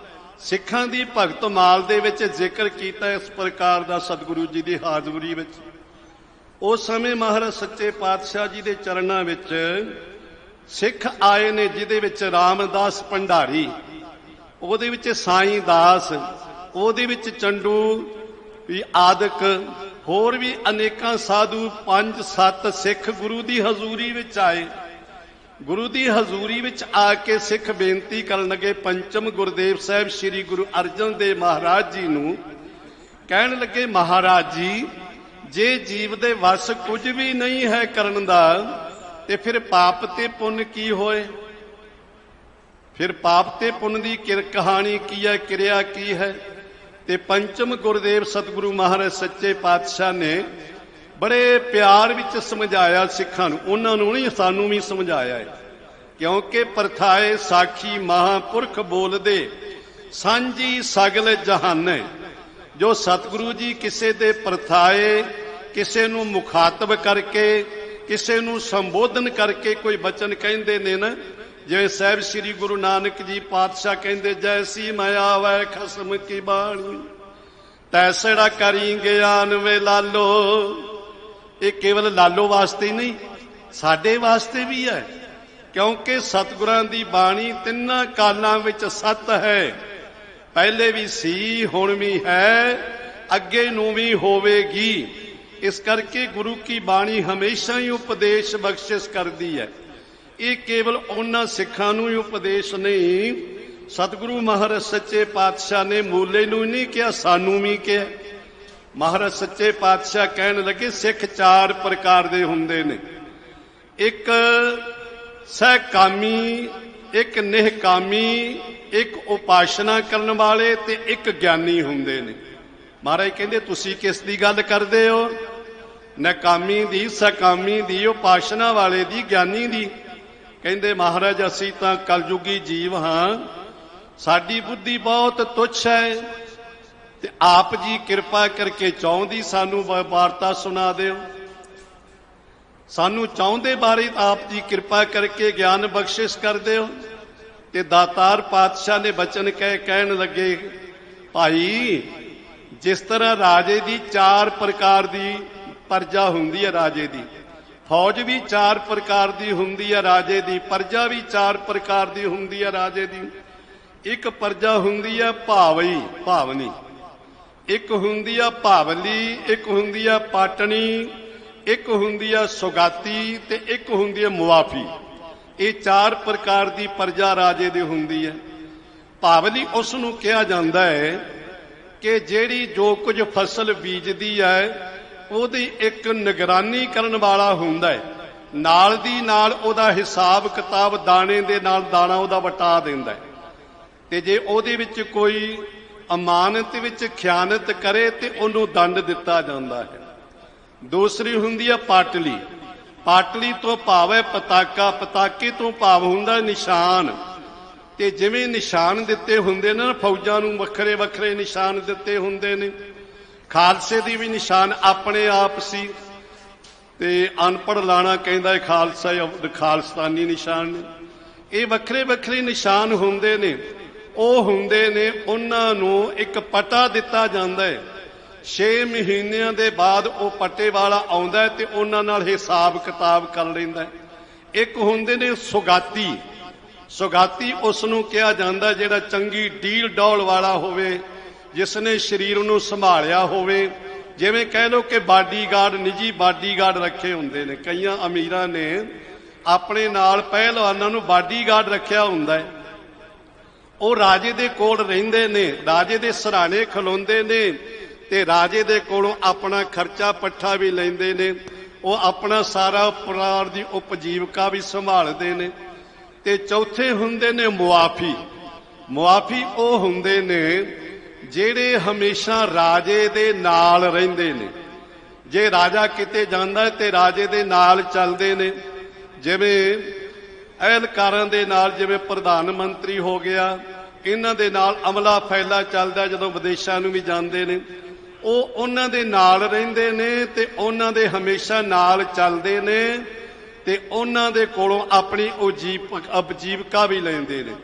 ਸਿੱਖਾਂ ਦੀ ਭਗਤ ਮਾਲ ਦੇ ਵਿੱਚ ਜ਼ਿਕਰ ਕੀਤਾ ਇਸ ਪ੍ਰਕਾਰ ਦਾ ਸਤਿਗੁਰੂ ਜੀ ਦੀ ਹਾਜ਼ਰੀ ਵਿੱਚ। ਉਸ ਸਮੇਂ ਮਹਾਰਾਜ ਸੱਚੇ ਪਾਤਸ਼ਾਹ ਜੀ ਦੇ ਚਰਨਾਂ ਵਿੱਚ ਸਿੱਖ ਆਏ ਨੇ, ਜਿਹਦੇ ਵਿੱਚ ਰਾਮਦਾਸ ਭੰਡਾਰੀ, ਉਹਦੇ ਵਿੱਚ ਸਾਈਂ ਦਾਸ, ਉਹਦੇ ਵਿੱਚ ਚੰਡੂ ਵੀ ਆਦਿਕ, ਹੋਰ ਵੀ ਅਨੇਕਾਂ ਸਾਧੂ, 5-7 ਸਿੱਖ ਗੁਰੂ ਦੀ ਹਜ਼ੂਰੀ ਵਿੱਚ ਆਏ। ਗੁਰੂ ਦੀ ਹਜ਼ੂਰੀ ਵਿੱਚ ਆ ਕੇ ਸਿੱਖ ਬੇਨਤੀ ਕਰਨ ਲੱਗੇ, ਪੰਚਮ ਗੁਰਦੇਵ ਸਾਹਿਬ ਸ੍ਰੀ ਗੁਰੂ ਅਰਜਨ ਦੇਵ ਮਹਾਰਾਜ ਜੀ ਨੂੰ ਕਹਿਣ ਲੱਗੇ, ਮਹਾਰਾਜ ਜੀ ਜੇ ਜੀਵ ਦੇ ਵੱਸ ਕੁਝ ਵੀ ਨਹੀਂ ਹੈ ਕਰਨ ਦਾ, ਤੇ ਫਿਰ ਪਾਪ ਤੇ ਪੁੰਨ ਕੀ ਹੋਏ। ਫਿਰ ਪਾਪ ਤੇ ਪੁੰਨ ਦੀ ਕਹਾਣੀ ਕੀ ਹੈ, ਕਿਰਿਆ ਕੀ ਹੈ। ਤੇ ਪੰਚਮ ਗੁਰਦੇਵ ਸਤਿਗੁਰੂ ਮਹਾਰਾਜ ਸੱਚੇ ਪਾਤਸ਼ਾਹ ਨੇ ਬੜੇ ਪਿਆਰ ਵਿੱਚ ਸਮਝਾਇਆ ਸਿੱਖਾਂ ਨੂੰ, ਉਹਨਾਂ ਨੂੰ ਨਹੀਂ ਸਾਨੂੰ ਵੀ ਸਮਝਾਇਆ ਹੈ। ਕਿਉਂਕਿ ਪ੍ਰਥਾਏ ਸਾਖੀ ਮਹਾਂਪੁਰਖ ਬੋਲਦੇ ਸਾਂਝੀ ਸਗਲ ਜਹਾਨੇ। ਜੋ ਸਤਿਗੁਰੂ ਜੀ ਕਿਸੇ ਦੇ ਪ੍ਰਥਾਏ, ਕਿਸੇ ਨੂੰ ਮੁਖਾਤਬ ਕਰਕੇ, ਕਿਸੇ ਨੂੰ ਸੰਬੋਧਨ ਕਰਕੇ ਕੋਈ ਬਚਨ ਕਹਿੰਦੇ ਨੇ ਨਾ, ਜਿਵੇਂ ਸਾਹਿਬ ਸ੍ਰੀ ਗੁਰੂ ਨਾਨਕ ਜੀ ਪਾਤਸ਼ਾਹ ਕਹਿੰਦੇ, ਜੈਸੀ ਮੈਂ ਆਵੈ ਖਸਮ ਕੀ ਬਾਣੀ ਤੈਸੜਾ ਕਰੀ ਗਿਆਨ ਵੇ ਲਾਲੋ। ਇਹ ਕੇਵਲ ਲਾਲੋ ਵਾਸਤੇ ਨਹੀਂ, ਸਾਡੇ ਵਾਸਤੇ ਵੀ ਹੈ, ਕਿਉਂਕਿ ਸਤਿਗੁਰਾਂ ਦੀ ਬਾਣੀ ਤਿੰਨਾਂ ਕਾਲਾਂ ਵਿੱਚ ਸੱਤ ਹੈ। ਪਹਿਲੇ ਵੀ ਸੀ, ਹੁਣ ਵੀ ਹੈ, ਅੱਗੇ ਨੂੰ ਵੀ ਹੋਵੇਗੀ। ਇਸ ਕਰਕੇ ਗੁਰੂ ਕੀ ਬਾਣੀ ਹਮੇਸ਼ਾ ਹੀ ਉਪਦੇਸ਼ ਬਖਸ਼ਿਸ਼ ਕਰਦੀ ਹੈ। ਇਹ ਕੇਵਲ ਉਹਨਾਂ ਸਿੱਖਾਂ ਨੂੰ ਹੀ ਉਪਦੇਸ਼ ਨਹੀਂ, ਸਤਿਗੁਰੂ ਮਹਾਰਾਜ ਸੱਚੇ ਪਾਤਸ਼ਾਹ ਨੇ ਮੂਲੇ ਨੂੰ ਨਹੀਂ ਕਿਹਾ, ਸਾਨੂੰ ਵੀ ਕਿਹਾ। ਮਹਾਰਾਜ ਸੱਚੇ ਪਾਤਸ਼ਾਹ ਕਹਿਣ ਲੱਗੇ ਸਿੱਖ 4 ਪ੍ਰਕਾਰ ਦੇ ਹੁੰਦੇ ਨੇ, ਇੱਕ ਸਹਿਕਾਮੀ, ਇੱਕ ਨਿਹਕਾਮੀ, ਇੱਕ ਉਪਾਸ਼ਨਾ ਕਰਨ ਵਾਲੇ ਤੇ ਇੱਕ ਗਿਆਨੀ ਹੁੰਦੇ ਨੇ। ਮਹਾਰਾਜ ਕਹਿੰਦੇ ਤੁਸੀਂ ਕਿਸ ਦੀ ਗੱਲ ਕਰਦੇ ਹੋ? ਨਿਹਕਾਮੀ ਦੀ, ਸਹਿਕਾਮੀ ਦੀ, ਉਪਾਸ਼ਨਾ ਵਾਲੇ ਦੀ, ਗਿਆਨੀ ਦੀ। ਕਹਿੰਦੇ ਮਹਾਰਾਜ ਅਸੀਂ ਤਾਂ ਕਲਯੁਗੀ ਜੀਵ ਹਾਂ, ਸਾਡੀ ਬੁੱਧੀ ਬਹੁਤ ਤੁੱਛ ਹੈ, ਤੇ ਆਪ ਜੀ ਕਿਰਪਾ ਕਰਕੇ ਚਾਹੁੰਦੀ ਸਾਨੂੰ ਵਾਰਤਾ ਸੁਣਾ ਦਿਓ। ਸਾਨੂੰ ਚਾਹੁੰਦੇ ਬਾਰੇ ਆਪ ਜੀ ਕਿਰਪਾ ਕਰਕੇ ਗਿਆਨ ਬਖਸ਼ਿਸ਼ ਕਰ ਦਿਓ। ਤੇ ਦਾਤਾਰ ਪਾਤਸ਼ਾਹ ਨੇ ਬਚਨ ਕਹਿਣ ਲੱਗੇ, ਭਾਈ ਜਿਸ ਤਰ੍ਹਾਂ ਰਾਜੇ ਦੀ 4 ਪ੍ਰਕਾਰ ਦੀ ਪਰਜਾ ਹੁੰਦੀ ਹੈ, ਰਾਜੇ ਦੀ ਫੌਜ ਵੀ 4 ਪ੍ਰਕਾਰ ਦੀ ਹੁੰਦੀ ਹੈ, ਰਾਜੇ ਦੀ ਪਰਜਾ ਵੀ 4 ਪ੍ਰਕਾਰ ਦੀ ਹੁੰਦੀ ਹੈ। ਰਾਜੇ ਦੀ ਇੱਕ ਪਰਜਾ ਹੁੰਦੀ ਹੈ ਭਾਵਈ, ਭਾਵਨੀ, ਇੱਕ ਹੁੰਦੀ ਆ ਭਾਵਲੀ, ਇੱਕ ਹੁੰਦੀ ਆ ਪਾਟਣੀ, ਇੱਕ ਹੁੰਦੀ ਆ ਸੁਗਾਤੀ ਤੇ ਇੱਕ ਹੁੰਦੀ ਆ ਮੁਆਫੀ। ਇਹ 4 ਪ੍ਰਕਾਰ ਦੀ ਪਰਜਾ ਰਾਜੇ ਦੀ ਹੁੰਦੀ ਹੈ। ਭਾਵਲੀ ਉਸ ਨੂੰ ਕਿਹਾ ਜਾਂਦਾ ਹੈ ਕਿ ਜਿਹੜੀ ਜੋ ਕੁਝ ਫਸਲ ਬੀਜਦੀ ਹੈ ਉਹਦੀ ਇੱਕ ਨਿਗਰਾਨੀ ਕਰਨ ਵਾਲਾ ਹੁੰਦਾ ਹੈ, ਨਾਲ ਦੀ ਨਾਲ ਉਹਦਾ ਹਿਸਾਬ ਕਿਤਾਬ ਦਾਣੇ ਦੇ ਨਾਲ ਦਾਣਾ ਉਹਦਾ ਵਟਾ ਦਿੰਦਾ ਹੈ, ਤੇ ਜੇ ਉਹਦੇ ਵਿੱਚ ਕੋਈ ਅਮਾਨਤ ਵਿੱਚ ਖਿਆਨਤ ਕਰੇ ਤੇ ਉਹਨੂੰ ਦੰਡ ਦਿੱਤਾ ਜਾਂਦਾ ਹੈ। ਦੂਸਰੀ ਹੁੰਦੀ ਹੈ ਪਾਟਲੀ। ਪਾਟਲੀ ਤੋਂ ਭਾਵ ਹੈ ਪਤਾਕਾ, ਪਤਾਕੇ ਤੋਂ ਭਾਵ ਹੁੰਦਾ ਨਿਸ਼ਾਨ। ਤੇ ਜਿਵੇਂ ਨਿਸ਼ਾਨ ਦਿੱਤੇ ਹੁੰਦੇ ਨੇ ਨਾ ਫੌਜਾਂ ਨੂੰ, ਵੱਖਰੇ ਵੱਖਰੇ ਨਿਸ਼ਾਨ ਦਿੱਤੇ ਹੁੰਦੇ ਨੇ। ਖਾਲਸੇ ਦੀ ਵੀ ਨਿਸ਼ਾਨ ਆਪਣੇ ਆਪ ਸੀ, ਤੇ ਅਨਪੜ੍ਹ ਲਾਣਾ ਕਹਿੰਦਾ ਖਾਲਸਾ ਖਾਲਸਤਾਨੀ ਨਿਸ਼ਾਨ ਨੇ। ਇਹ ਵੱਖਰੇ ਵੱਖਰੇ ਨਿਸ਼ਾਨ ਹੁੰਦੇ ਨੇ। ਉਹ ਹੁੰਦੇ ਨੇ, ਉਹਨਾਂ ਨੂੰ ਇੱਕ ਪਟਾ ਦਿੱਤਾ ਜਾਂਦਾ ਹੈ। 6 ਮਹੀਨਿਆਂ ਦੇ ਬਾਅਦ ਉਹ ਪੱਟੇ ਵਾਲਾ ਆਉਂਦਾ ਹੈ ਤੇ ਉਹਨਾਂ ਨਾਲ ਹਿਸਾਬ ਕਿਤਾਬ ਕਰ ਲੈਂਦਾ ਹੈ। ਇੱਕ ਹੁੰਦੇ ਨੇ ਸੁਗਾਤੀ। ਸੁਗਾਤੀ ਉਸ ਨੂੰ ਕਿਹਾ ਜਾਂਦਾ ਜਿਹੜਾ ਚੰਗੀ ਡੀਲ ਡੌਲ ਵਾਲਾ ਹੋਵੇ, ਜਿਸ ਨੇ ਸਰੀਰ ਨੂੰ ਸੰਭਾਲਿਆ ਹੋਵੇ। ਜਿਵੇਂ ਕਹਿ ਲਓ ਕਿ ਬਾਡੀਗਾਰਡ, ਨਿੱਜੀ ਬਾਡੀਗਾਰਡ ਰੱਖੇ ਹੁੰਦੇ ਨੇ। ਕਈਆਂ ਅਮੀਰਾਂ ਨੇ ਆਪਣੇ ਨਾਲ ਪਹਿਲਵਾਨਾਂ ਨੂੰ ਬਾਡੀਗਾਰਡ ਰੱਖਿਆ ਹੁੰਦਾ ਹੈ। ਉਹ ਰਾਜੇ ਦੇ ਕੋਲ ਰਹਿੰਦੇ ਨੇ, ਰਾਜੇ ਦੇ ਸਰਾਣੇ ਖਲੋਂਦੇ ਨੇ, ਤੇ ਰਾਜੇ ਦੇ ਕੋਲੋਂ ਆਪਣਾ ਖਰਚਾ ਪੱਠਾ ਵੀ ਲੈਂਦੇ ਨੇ। ਉਹ ਆਪਣਾ ਸਾਰਾ ਪਰਿਵਾਰ ਦੀ ਉਪਜੀਵਕਾ ਵੀ ਸੰਭਾਲਦੇ ਨੇ। ਤੇ ਚੌਥੇ ਹੁੰਦੇ ਨੇ ਮੁਆਫੀ। ਮੁਆਫੀ ਉਹ ਹੁੰਦੇ ਨੇ ਜਿਹੜੇ ਹਮੇਸ਼ਾ ਰਾਜੇ ਦੇ ਨਾਲ ਰਹਿੰਦੇ ਨੇ। ਜੇ ਰਾਜਾ ਕਿਤੇ ਜਾਂਦਾ ਤੇ ਰਾਜੇ ਦੇ ਨਾਲ ਚੱਲਦੇ ਨੇ। ਜਿਵੇਂ ਅਹਿਲਕਾਰਾਂ ਦੇ ਨਾਲ, ਜਿਵੇਂ ਪ੍ਰਧਾਨ ਮੰਤਰੀ ਹੋ ਗਿਆ, ਇਹਨਾਂ ਦੇ ਨਾਲ ਅਮਲਾ ਫੈਲਾ ਚੱਲਦਾ। ਜਦੋਂ ਵਿਦੇਸ਼ਾਂ ਨੂੰ ਵੀ ਜਾਂਦੇ ਨੇ ਉਹ ਉਹਨਾਂ ਦੇ ਨਾਲ ਰਹਿੰਦੇ ਨੇ ਤੇ ਉਹਨਾਂ ਦੇ ਹਮੇਸ਼ਾ ਨਾਲ ਚੱਲਦੇ ਨੇ, ਤੇ ਉਹਨਾਂ ਦੇ ਕੋਲੋਂ ਆਪਣੀ ਉਪਜੀਵਕਾ ਵੀ ਲੈਂਦੇ ਨੇ,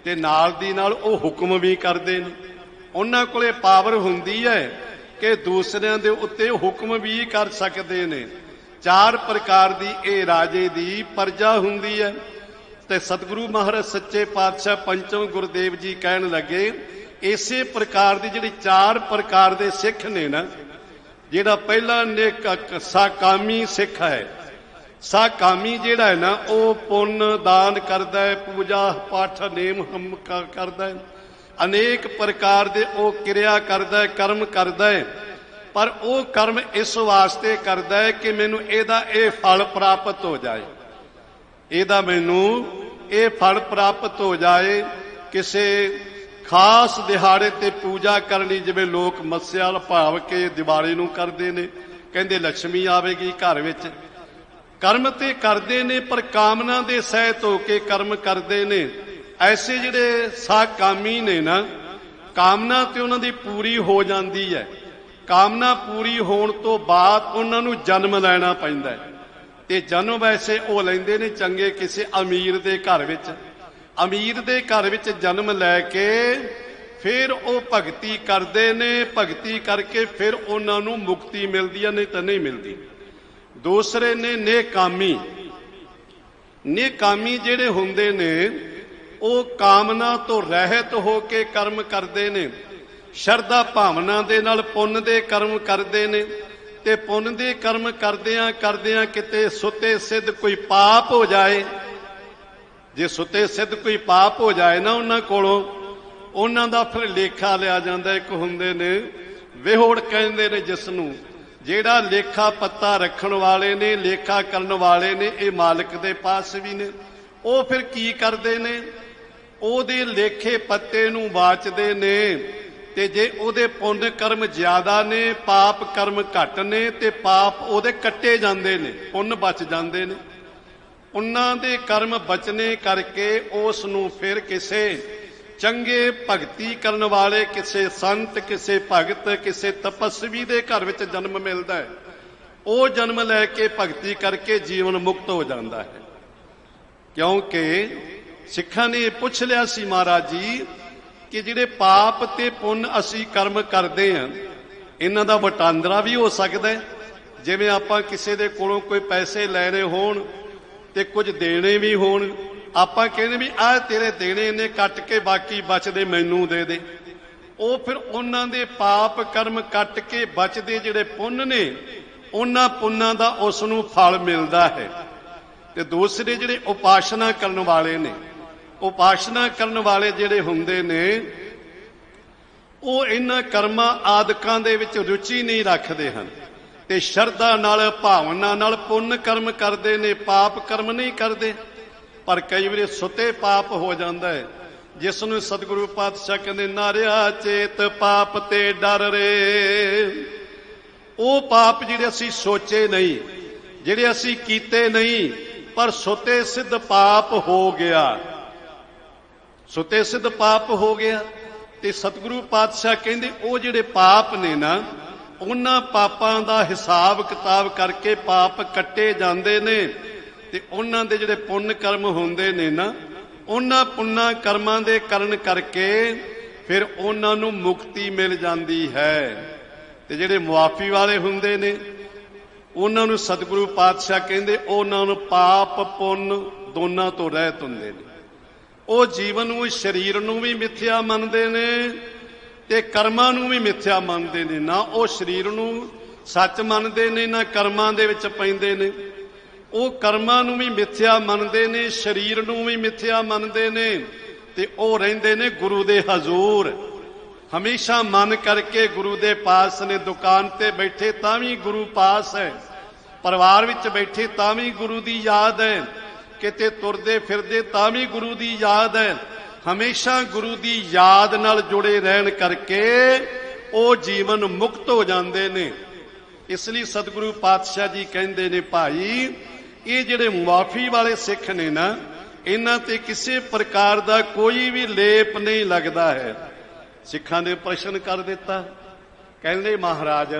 ਤੇ ਨਾਲ ਦੀ ਨਾਲ ਉਹ ਹੁਕਮ ਵੀ ਕਰਦੇ ਨੇ। ਉਹਨਾਂ ਕੋਲੇ ਪਾਵਰ ਹੁੰਦੀ ਹੈ ਕਿ ਦੂਸਰਿਆਂ ਦੇ ਉੱਤੇ ਹੁਕਮ ਵੀ ਕਰ ਸਕਦੇ ਨੇ। 4 ਪ੍ਰਕਾਰ ਦੀ ਇਹ ਰਾਜੇ ਦੀ ਪਰਜਾ ਹੁੰਦੀ ਹੈ। ਤੇ ਸਤਿਗੁਰੂ ਮਹਾਰਾਜ ਸੱਚੇ ਪਾਤਸ਼ਾਹ ਪੰਚਮ ਗੁਰਦੇਵ ਜੀ ਕਹਿਣ ਲੱਗੇ, ਇਸੇ ਪ੍ਰਕਾਰ ਦੀ ਜਿਹੜੀ 4 ਪ੍ਰਕਾਰ ਦੇ ਸਿੱਖ ਨੇ ਨਾ, ਜਿਹੜਾ ਪਹਿਲਾ ਨੇਕ ਸਾਕਾਮੀ ਸਿੱਖ ਹੈ। ਸਾਕਾਮੀ ਜਿਹੜਾ ਹੈ ਨਾ, ਉਹ ਪੁੰਨ ਦਾਨ ਕਰਦਾ ਹੈ, ਪੂਜਾ ਪਾਠ ਨੇਮ ਹਮ ਕਰਦਾ ਹੈ, ਅਨੇਕ ਪ੍ਰਕਾਰ ਦੇ ਉਹ ਕਿਰਿਆ ਕਰਦਾ ਹੈ, ਕਰਮ ਕਰਦਾ ਹੈ। ਪਰ ਉਹ ਕਰਮ ਇਸ ਵਾਸਤੇ ਕਰਦਾ ਹੈ ਕਿ ਮੈਨੂੰ ਇਹਦਾ ਇਹ ਫਲ ਪ੍ਰਾਪਤ ਹੋ ਜਾਏ, ਇਹਦਾ ਮੈਨੂੰ ਇਹ ਫਲ ਪ੍ਰਾਪਤ ਹੋ ਜਾਏ। ਕਿਸੇ ਖਾਸ ਦਿਹਾੜੇ ਤੇ ਪੂਜਾ ਕਰਨੀ, ਜਿਵੇਂ ਲੋਕ ਮੱਸਿਆ ਭਾਵ ਕੇ ਦੀਵਾਲੀ ਨੂੰ ਕਰਦੇ ਨੇ, ਕਹਿੰਦੇ ਲక్ష్ਮੀ ਆਵੇਗੀ ਘਰ ਵਿੱਚ। ਕਰਮ ਤੇ ਕਰਦੇ ਨੇ ਪਰ ਕਾਮਨਾ ਦੇ ਸਹਿਤ ਹੋ ਕੇ ਕਰਮ ਕਰਦੇ ਨੇ। ਐਸੇ ਜਿਹੜੇ ਸਾਕਾਮੀ ਨੇ ਨਾ, ਕਾਮਨਾ ਤੇ ਉਹਨਾਂ ਦੀ ਪੂਰੀ ਹੋ ਜਾਂਦੀ ਹੈ। ਕਾਮਨਾ ਪੂਰੀ ਹੋਣ ਤੋਂ ਬਾਅਦ ਉਹਨਾਂ ਨੂੰ ਜਨਮ ਲੈਣਾ ਪੈਂਦਾ ਹੈ, ਤੇ ਜਨਮ ਵੈਸੇ ਉਹ ਲੈਂਦੇ ਨੇ ਚੰਗੇ ਕਿਸੇ ਅਮੀਰ ਦੇ ਘਰ ਵਿੱਚ। ਅਮੀਰ ਦੇ ਘਰ ਵਿੱਚ ਜਨਮ ਲੈ ਕੇ ਫਿਰ ਉਹ ਭਗਤੀ ਕਰਦੇ ਨੇ। ਭਗਤੀ ਕਰਕੇ ਫਿਰ ਉਹਨਾਂ ਨੂੰ ਮੁਕਤੀ ਮਿਲਦੀ ਹੈ, ਨਹੀਂ ਤਾਂ ਨਹੀਂ ਮਿਲਦੀ। ਦੂਸਰੇ ਨੇ ਨੇਕਾਮੀ। ਨੇਕਾਮੀ ਜਿਹੜੇ ਹੁੰਦੇ ਨੇ ਉਹ ਕਾਮਨਾ ਤੋਂ ਰਹਿਤ ਹੋ ਕੇ ਕਰਮ ਕਰਦੇ ਨੇ। ਸ਼ਰਧਾ ਭਾਵਨਾ ਦੇ ਨਾਲ ਪੁੰਨ ਦੇ ਕਰਮ ਕਰਦੇ ਨੇ, ਤੇ ਪੁੰਨ ਦੇ ਕਰਮ ਕਰਦਿਆਂ ਕਰਦਿਆਂ ਕਿਤੇ ਸੁੱਤੇ ਸਿੱਧ ਕੋਈ ਪਾਪ ਹੋ ਜਾਏ ਜੇ ਸੁਤੇ ਸਿੱਧ ਕੋਈ ਪਾਪ ਹੋ ਜਾਏ ਨਾ ਉਹਨਾਂ ਕੋਲੋਂ, ਉਹਨਾਂ ਦਾ ਫਿਰ ਲੇਖਾ ਲਿਆ ਜਾਂਦਾ। ਇੱਕ ਹੁੰਦੇ ਨੇ ਵਿਹੋੜ ਕਹਿੰਦੇ ਨੇ ਜਿਸ ਨੂੰ, ਜਿਹੜਾ ਲੇਖਾ ਪੱਤਾ ਰੱਖਣ ਵਾਲੇ ਨੇ, ਲੇਖਾ ਕਰਨ ਵਾਲੇ ਨੇ, ਇਹ ਮਾਲਕ ਦੇ ਪਾਸ ਵੀ ਨੇ। ਉਹ ਫਿਰ ਕੀ ਕਰਦੇ ਨੇ, ਉਹਦੇ ਲੇਖੇ ਪੱਤੇ ਨੂੰ ਵਾਚਦੇ ਨੇ, ਤੇ ਜੇ ਉਹਦੇ ਪੁੰਨ ਕਰਮ ਜ਼ਿਆਦਾ ਨੇ, ਪਾਪ ਕਰਮ ਘੱਟ ਨੇ, ਤੇ ਪਾਪ ਉਹਦੇ ਕੱਟੇ ਜਾਂਦੇ ਨੇ, ਪੁੰਨ ਬਚ ਜਾਂਦੇ ਨੇ। ਉਹਨਾਂ ਦੇ ਕਰਮ ਬਚਨੇ ਕਰਕੇ ਉਸ ਨੂੰ ਫਿਰ ਕਿਸੇ ਚੰਗੇ ਭਗਤੀ ਕਰਨ ਵਾਲੇ, ਕਿਸੇ ਸੰਤ, ਕਿਸੇ ਭਗਤ, ਕਿਸੇ ਤਪਸਵੀ ਦੇ ਘਰ ਵਿੱਚ ਜਨਮ ਮਿਲਦਾ ਹੈ। ਉਹ ਜਨਮ ਲੈ ਕੇ ਭਗਤੀ ਕਰਕੇ ਜੀਵਨ ਮੁਕਤ ਹੋ ਜਾਂਦਾ ਹੈ। ਕਿਉਂਕਿ ਸਿੱਖਾਂ ਨੇ ਪੁੱਛ ਲਿਆ ਸੀ ਮਹਾਰਾਜ ਜੀ ਕਿ ਜਿਹੜੇ ਪਾਪ ਤੇ ਪੁੰਨ ਅਸੀਂ ਕਰਮ ਕਰਦੇ ਹਾਂ, ਇਹਨਾਂ ਦਾ ਵਟਾਂਦਰਾ ਵੀ ਹੋ ਸਕਦਾ ਹੈ। ਜਿਵੇਂ ਆਪਾਂ ਕਿਸੇ ਦੇ ਕੋਲੋਂ ਕੋਈ ਪੈਸੇ ਲੈਣੇ ਹੋਣ ਤੇ ਕੁਝ ਦੇਣੇ ਵੀ ਹੋਣ, ਆਪਾਂ ਕਹਿੰਦੇ ਵੀ ਆਹ ਤੇਰੇ ਦੇਣੇ ਨੇ, ਕੱਟ ਕੇ ਬਾਕੀ ਬਚਦੇ ਮੈਨੂੰ ਦੇ ਦੇ। ਉਹ ਫਿਰ ਉਹਨਾਂ ਦੇ ਪਾਪ ਕਰਮ ਕੱਟ ਕੇ ਬਚਦੇ ਜਿਹੜੇ ਪੁੰਨ ਨੇ, ਉਹਨਾਂ ਪੁੰਨਾਂ ਦਾ ਉਸ ਨੂੰ ਫਲ ਮਿਲਦਾ ਹੈ। ਤੇ ਦੂਸਰੇ ਜਿਹੜੇ ਉਪਾਸ਼ਨਾ ਕਰਨ ਵਾਲੇ ਨੇ, ਉਪਾਸ਼ਨਾ ਕਰਨ ਵਾਲੇ ਜਿਹੜੇ ਹੁੰਦੇ ਨੇ, ਉਹ ਇਹਨਾਂ ਕਰਮਾਂ ਆਦਿਕਾਂ ਦੇ ਵਿੱਚ ਰੁਚੀ ਨਹੀਂ ਰੱਖਦੇ ਹਨ, ਤੇ ਸ਼ਰਧਾ ਨਾਲ, ਭਾਵਨਾ ਨਾਲ ਪੁੰਨ ਕਰਮ ਕਰਦੇ ਨੇ, ਪਾਪ ਕਰਮ ਨਹੀਂ ਕਰਦੇ। ਪਰ ਕਈ ਵਾਰੀ ਸੁਤੇ ਪਾਪ ਹੋ ਜਾਂਦਾ ਹੈ, ਜਿਸ ਨੂੰ ਸਤਿਗੁਰੂ ਪਾਤਸ਼ਾਹ ਕਹਿੰਦੇ ਨਾਰਿਆ ਚੇਤ ਪਾਪ ਤੇ ਡਰ ਰੇ। ਉਹ ਪਾਪ ਜਿਹੜੇ ਅਸੀਂ ਸੋਚੇ ਨਹੀਂ, ਜਿਹੜੇ ਅਸੀਂ ਕੀਤੇ ਨਹੀਂ, ਪਰ ਸੁਤੇ ਸਿੱਧ ਪਾਪ ਹੋ ਗਿਆ, ਸੁਤੇ ਸਿੱਧ ਪਾਪ ਹੋ ਗਿਆ। ਤੇ ਸਤਿਗੁਰੂ ਪਾਤਸ਼ਾਹ ਕਹਿੰਦੇ ਉਹ ਜਿਹੜੇ ਪਾਪ ਨੇ ਨਾ, ਉਹਨਾਂ ਪਾਪਾਂ ਦਾ ਹਿਸਾਬ ਕਿਤਾਬ ਕਰਕੇ ਪਾਪ ਕੱਟੇ ਜਾਂਦੇ ਨੇ, ਤੇ ਉਹਨਾਂ ਦੇ ਜਿਹੜੇ ਪੁੰਨ ਕਰਮ ਹੁੰਦੇ ਨੇ ਨਾ, ਉਹਨਾਂ ਪੁੰਨਾਂ ਕਰਮਾਂ ਦੇ ਕਰਨ ਕਰਕੇ ਫਿਰ ਉਹਨਾਂ ਨੂੰ ਮੁਕਤੀ ਮਿਲ ਜਾਂਦੀ ਹੈ। ਤੇ ਜਿਹੜੇ ਮੁਆਫੀ ਵਾਲੇ ਹੁੰਦੇ ਨੇ, ਉਹਨਾਂ ਨੂੰ ਸਤਿਗੁਰੂ ਪਾਤਸ਼ਾਹ ਕਹਿੰਦੇ ਉਹਨਾਂ ਨੂੰ ਪਾਪ ਪੁੰਨ ਦੋਨਾਂ ਤੋਂ ਰਹਿਤ ਹੁੰਦੇ ਨੇ। ਉਹ ਜੀਵਨ ਨੂੰ, ਸਰੀਰ ਨੂੰ ਵੀ ਮਿੱਥਿਆ ਮੰਨਦੇ ਨੇ ਤੇ ਕਰਮਾਂ ਨੂੰ ਵੀ ਮਿੱਥਿਆ ਮੰਨਦੇ ਨੇ। ਨਾ ਉਹ ਸਰੀਰ ਨੂੰ ਸੱਚ ਮੰਨਦੇ ਨੇ, ਨਾ ਕਰਮਾਂ ਦੇ ਵਿੱਚ ਪੈਂਦੇ ਨੇ। ਉਹ ਕਰਮਾਂ ਨੂੰ ਵੀ ਮਿੱਥਿਆ ਮੰਨਦੇ ਨੇ, ਸਰੀਰ ਨੂੰ ਵੀ ਮਿੱਥਿਆ ਮੰਨਦੇ ਨੇ, ਤੇ ਉਹ ਰਹਿੰਦੇ ਨੇ ਗੁਰੂ ਦੇ ਹਜ਼ੂਰ। ਹਮੇਸ਼ਾ ਮਨ ਕਰਕੇ ਗੁਰੂ ਦੇ ਪਾਸ ਨੇ। ਦੁਕਾਨ ਤੇ ਬੈਠੇ ਤਾਂ ਵੀ ਗੁਰੂ ਪਾਸ ਹੈ, ਪਰਿਵਾਰ ਵਿੱਚ ਬੈਠੇ ਤਾਂ ਵੀ ਗੁਰੂ ਦੀ ਯਾਦ ਹੈ, ਕਿਤੇ ਤੁਰਦੇ ਫਿਰਦੇ ਤਾਂ ਵੀ ਗੁਰੂ ਦੀ ਯਾਦ ਹੈ। ਹਮੇਸ਼ਾ ਗੁਰੂ ਦੀ ਯਾਦ ਨਾਲ ਜੁੜੇ ਰਹਿਣ ਕਰਕੇ ਉਹ ਜੀਵਨ ਮੁਕਤ ਹੋ ਜਾਂਦੇ ਨੇ। ਇਸ ਲਈ ਸਤਿਗੁਰੂ ਪਾਤਸ਼ਾਹ ਜੀ ਕਹਿੰਦੇ ਨੇ, ਭਾਈ ਇਹ ਜਿਹੜੇ ਮੁਆਫੀ ਵਾਲੇ ਸਿੱਖ ਨੇ ਨਾ, ਇਹਨਾਂ ਤੇ ਕਿਸੇ ਪ੍ਰਕਾਰ ਦਾ ਕੋਈ ਵੀ ਲੇਪ ਨਹੀਂ ਲੱਗਦਾ ਹੈ। ਸਿੱਖਾਂ ਨੇ ਪ੍ਰਸ਼ਨ ਕਰ ਦਿੱਤਾ, ਕਹਿੰਦੇ ਮਹਾਰਾਜ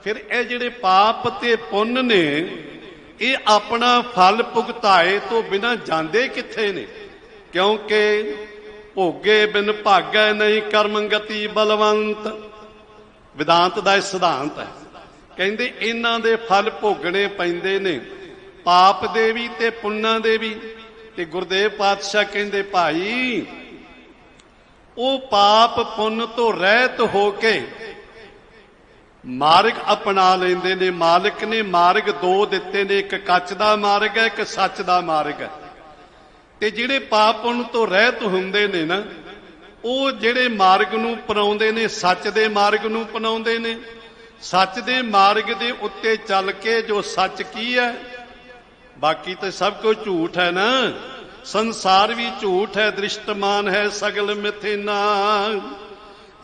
ਫਿਰ ਇਹ ਜਿਹੜੇ ਪਾਪ ਤੇ ਪੁੰਨ ਨੇ, ਇਹ ਆਪਣਾ ਫਲ ਭੁਗਤਾਏ ਤੋਂ ਬਿਨਾਂ ਜਾਂਦੇ ਕਿੱਥੇ ਨੇ? ਕਿਉਂਕਿ ਭੋਗੇ ਬਿਨ ਭਾਗੈ ਨਹੀਂ ਕਰਮ ਗਤੀ ਬਲਵੰਤ। ਵਿਦਾਂਤ ਦਾ ਇਹ ਸਿਧਾਂਤ ਹੈ। ਕਹਿੰਦੇ ਇਹਨਾਂ ਦੇ ਫਲ ਭੋਗਣੇ ਪੈਂਦੇ ਨੇ, ਪਾਪ ਦੇ ਵੀ ਤੇ ਪੁੰਨਾਂ ਦੇ ਵੀ। ਤੇ ਗੁਰਦੇਵ ਪਾਤਸ਼ਾਹ ਕਹਿੰਦੇ, ਭਾਈ ਉਹ ਪਾਪ ਪੁੰਨ ਤੋਂ ਰਹਿਤ ਹੋ ਕੇ ਮਾਰਗ ਅਪਣਾ ਲੈਂਦੇ ਨੇ। ਮਾਲਕ ਨੇ ਮਾਰਗ ਦੋ ਦਿੱਤੇ ਨੇ, ਇੱਕ ਕੱਚ ਦਾ ਮਾਰਗ ਹੈ, ਇੱਕ ਸੱਚ ਦਾ ਮਾਰਗ ਹੈ। ਤੇ ਜਿਹੜੇ ਪਾਪ ਪੁੰਨ ਤੋਂ ਰਹਿਤ ਹੁੰਦੇ ਨੇ ਨਾ, ਉਹ ਜਿਹੜੇ ਮਾਰਗ ਨੂੰ ਅਪਣਾਉਂਦੇ ਨੇ, ਸੱਚ ਦੇ ਮਾਰਗ ਨੂੰ ਅਪਣਾਉਂਦੇ ਨੇ। ਸੱਚ ਦੇ ਮਾਰਗ ਦੇ ਉੱਤੇ ਚੱਲ ਕੇ ਜੋ ਸੱਚ ਕੀ ਹੈ, ਬਾਕੀ ਤਾਂ ਸਭ ਕੁਝ ਝੂਠ ਹੈ ਨਾ। ਸੰਸਾਰ ਵੀ ਝੂਠ ਹੈ, ਦ੍ਰਿਸ਼ਟਮਾਨ ਹੈ ਸਗਲ ਮਿਥਿਨਾ।